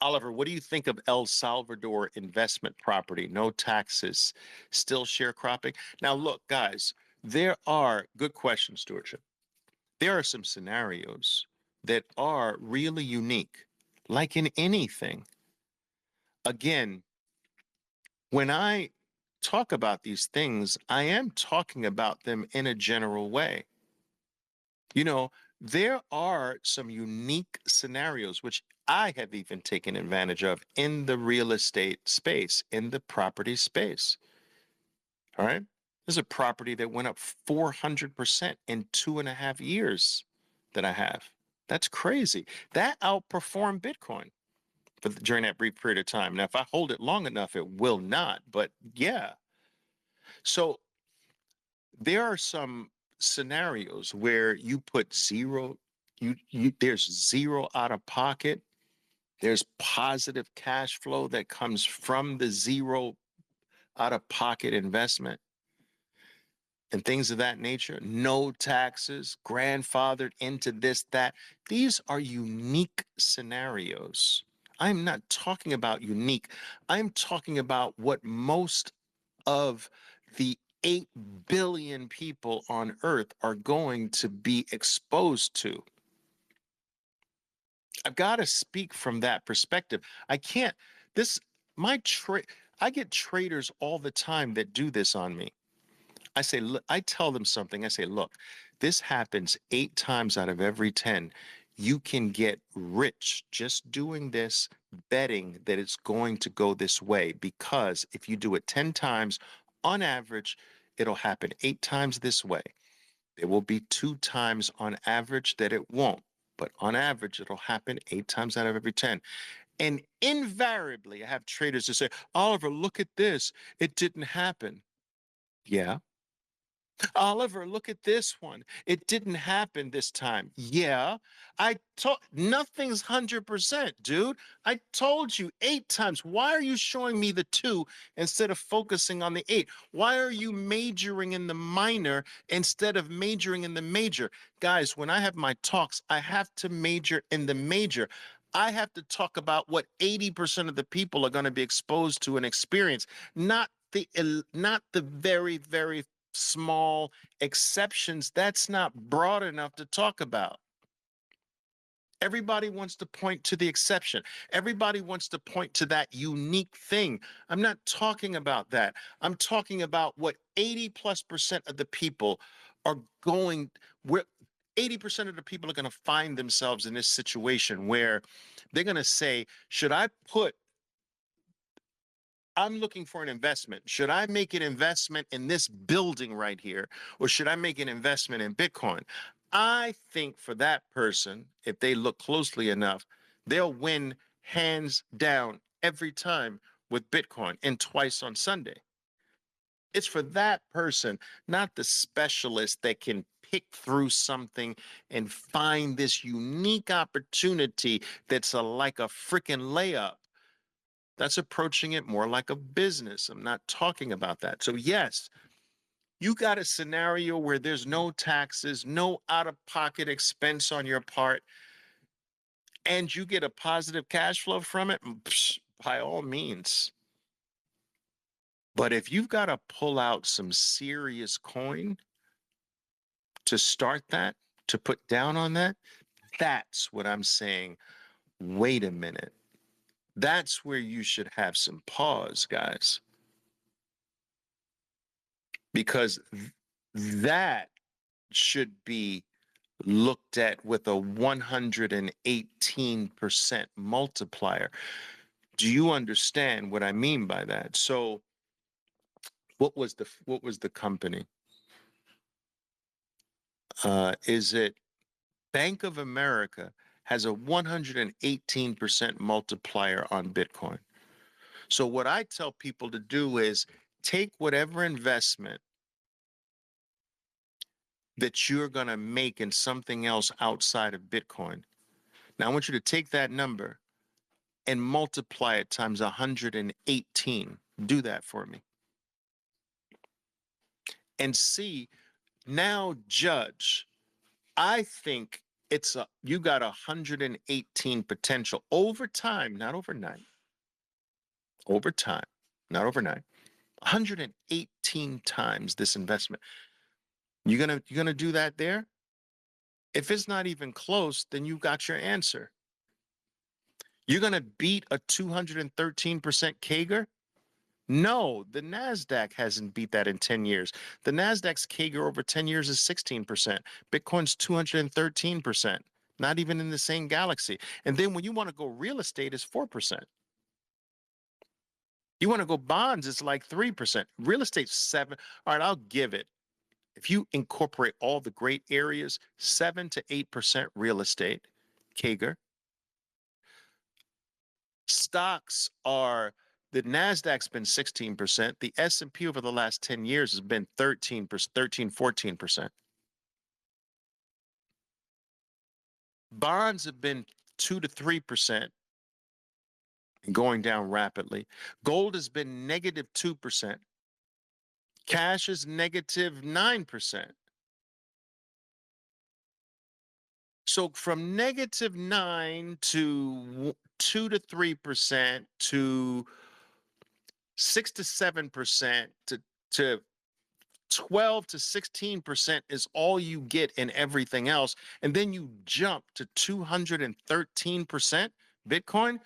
Oliver, what do you think of El Salvador investment property? No taxes, still sharecropping. Now, look, guys, there are good questions, stewardship. There are some scenarios that are really unique, like in anything. Again, when I talk about these things, I am talking about them in a general way. You know, there are some unique scenarios which I have even taken advantage of in the real estate space, in the property space. All right. There's a property that went up 400% in 2.5 years that I have. That's crazy. That outperformed Bitcoin during that brief period of time. Now, if I hold it long enough, it will not. But yeah. So there are some scenarios where you put zero, there's zero out of pocket. There's positive cash flow that comes from the zero out of pocket investment and things of that nature. No taxes, grandfathered into this, that. These are unique scenarios. I'm not talking about unique. I'm talking about what most of the 8 billion people on earth are going to be exposed to. I've got to speak from that perspective. I can't, this, my trade, I get traders all the time that do this on me. I say, look, I tell them something. I say, look, this happens 8 times out of every 10. You can get rich just doing this, betting that it's going to go this way, because if you do it 10 times on average, it'll happen 8 times this way. There will be 2 times on average that it won't, but on average, it'll happen 8 times out of every 10. And invariably, I have traders that say, Oliver, look at this. It didn't happen. Yeah. Oliver, look at this one. It didn't happen this time. Yeah, I told nothing's 100%, dude. I told you 8 times. Why are you showing me the 2 instead of focusing on the 8? Why are you majoring in the minor instead of majoring in the major? Guys, when I have my talks, I have to major in the major. I have to talk about what 80% of the people are going to be exposed to and experience, not the very, very small exceptions. That's not broad enough to talk about. Everybody wants to point to the exception. Everybody wants to point to that unique thing. I'm not talking about that. I'm talking about what 80+% of the people are going, where 80% of the people are going to find themselves in this situation where they're going to say, should I put I'm looking for an investment. Should I make an investment in this building right here, or should I make an investment in Bitcoin? I think for that person, if they look closely enough, they'll win hands down every time with Bitcoin and twice on Sunday. It's for that person, not the specialist that can pick through something and find this unique opportunity that's like a freaking layup. That's approaching it more like a business. I'm not talking about that. So yes, you got a scenario where there's no taxes, no out-of-pocket expense on your part, and you get a positive cash flow from it, by all means. But if you've got to pull out some serious coin to start that, to put down on that, that's what I'm saying. Wait a minute. That's where you should have some pause, guys. Because that should be looked at with a 118% multiplier. Do you understand what I mean by that? So what was the company? Is it Bank of America has a 118% multiplier on Bitcoin. So what I tell people to do is take whatever investment that you're going to make in something else outside of Bitcoin. Now I want you to take that number and multiply it times 118. Do that for me. And see, now judge. I think you got 118 potential over time, not overnight. Over time, not overnight. 118 times this investment. You're gonna do that there? If it's not even close, then you got your answer. You're gonna beat a 213% CAGR? No, the NASDAQ hasn't beat that in 10 years. The NASDAQ's CAGR over 10 years is 16%. Bitcoin's 213%, not even in the same galaxy. And then when you want to go real estate, it's 4%. You want to go bonds, it's like 3%. Real estate's 7. All right, I'll give it. If you incorporate all the great areas, 7 to 8% real estate, CAGR. Stocks are, the Nasdaq's been 16%. The S&P over the last 10 years has been 13%, 14%. Bonds have been 2 to 3% and going down rapidly. Gold has been negative 2%. Cash is negative 9%. So from -9 to 2 to 3% to 6 to 7% to 12 to 16% is all you get in everything else. And then you jump to 213% Bitcoin.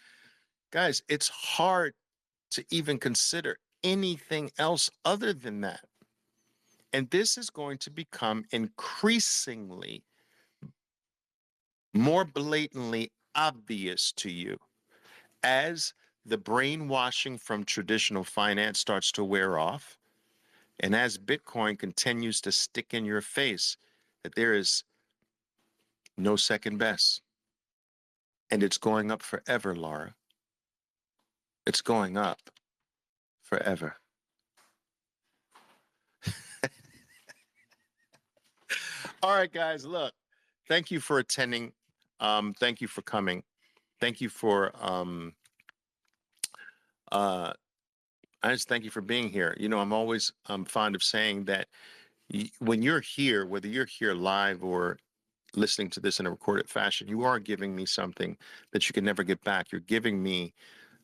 Guys, it's hard to even consider anything else other than that. And this is going to become increasingly more blatantly obvious to you as the brainwashing from traditional finance starts to wear off, and as Bitcoin continues to stick in your face that there is no second best. And it's going up forever, Laura. It's going up forever. All right, guys, look, thank you for attending. Thank you for coming. Thank you for I just thank you for being here. You know, I'm always fond of saying that when you're here, whether you're here live or listening to this in a recorded fashion, you are giving me something that you can never get back. You're giving me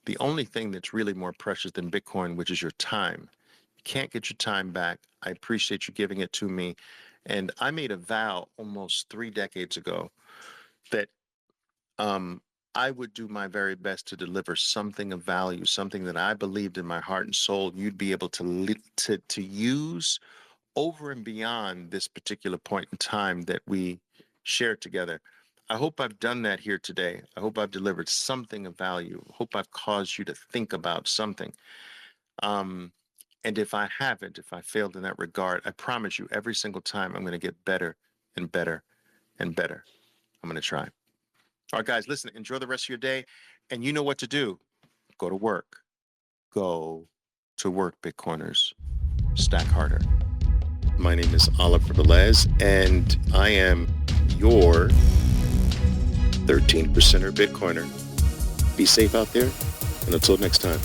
the only thing that's really more precious than Bitcoin, which is your time. You can't get your time back. I appreciate you giving it to me. And I made a vow almost 3 decades ago that I would do my very best to deliver something of value, something that I believed in my heart and soul you'd be able to use over and beyond this particular point in time that we shared together. I hope I've done that here today. I hope I've delivered something of value. I hope I've caused you to think about something. And if I haven't, if I failed in that regard, I promise you every single time I'm going to get better and better and better. I'm going to try. All right, guys, listen, enjoy the rest of your day. And you know what to do. Go to work. Go to work, Bitcoiners. Stack harder. My name is Oliver Velez, and I am your 13%er Bitcoiner. Be safe out there, and until next time.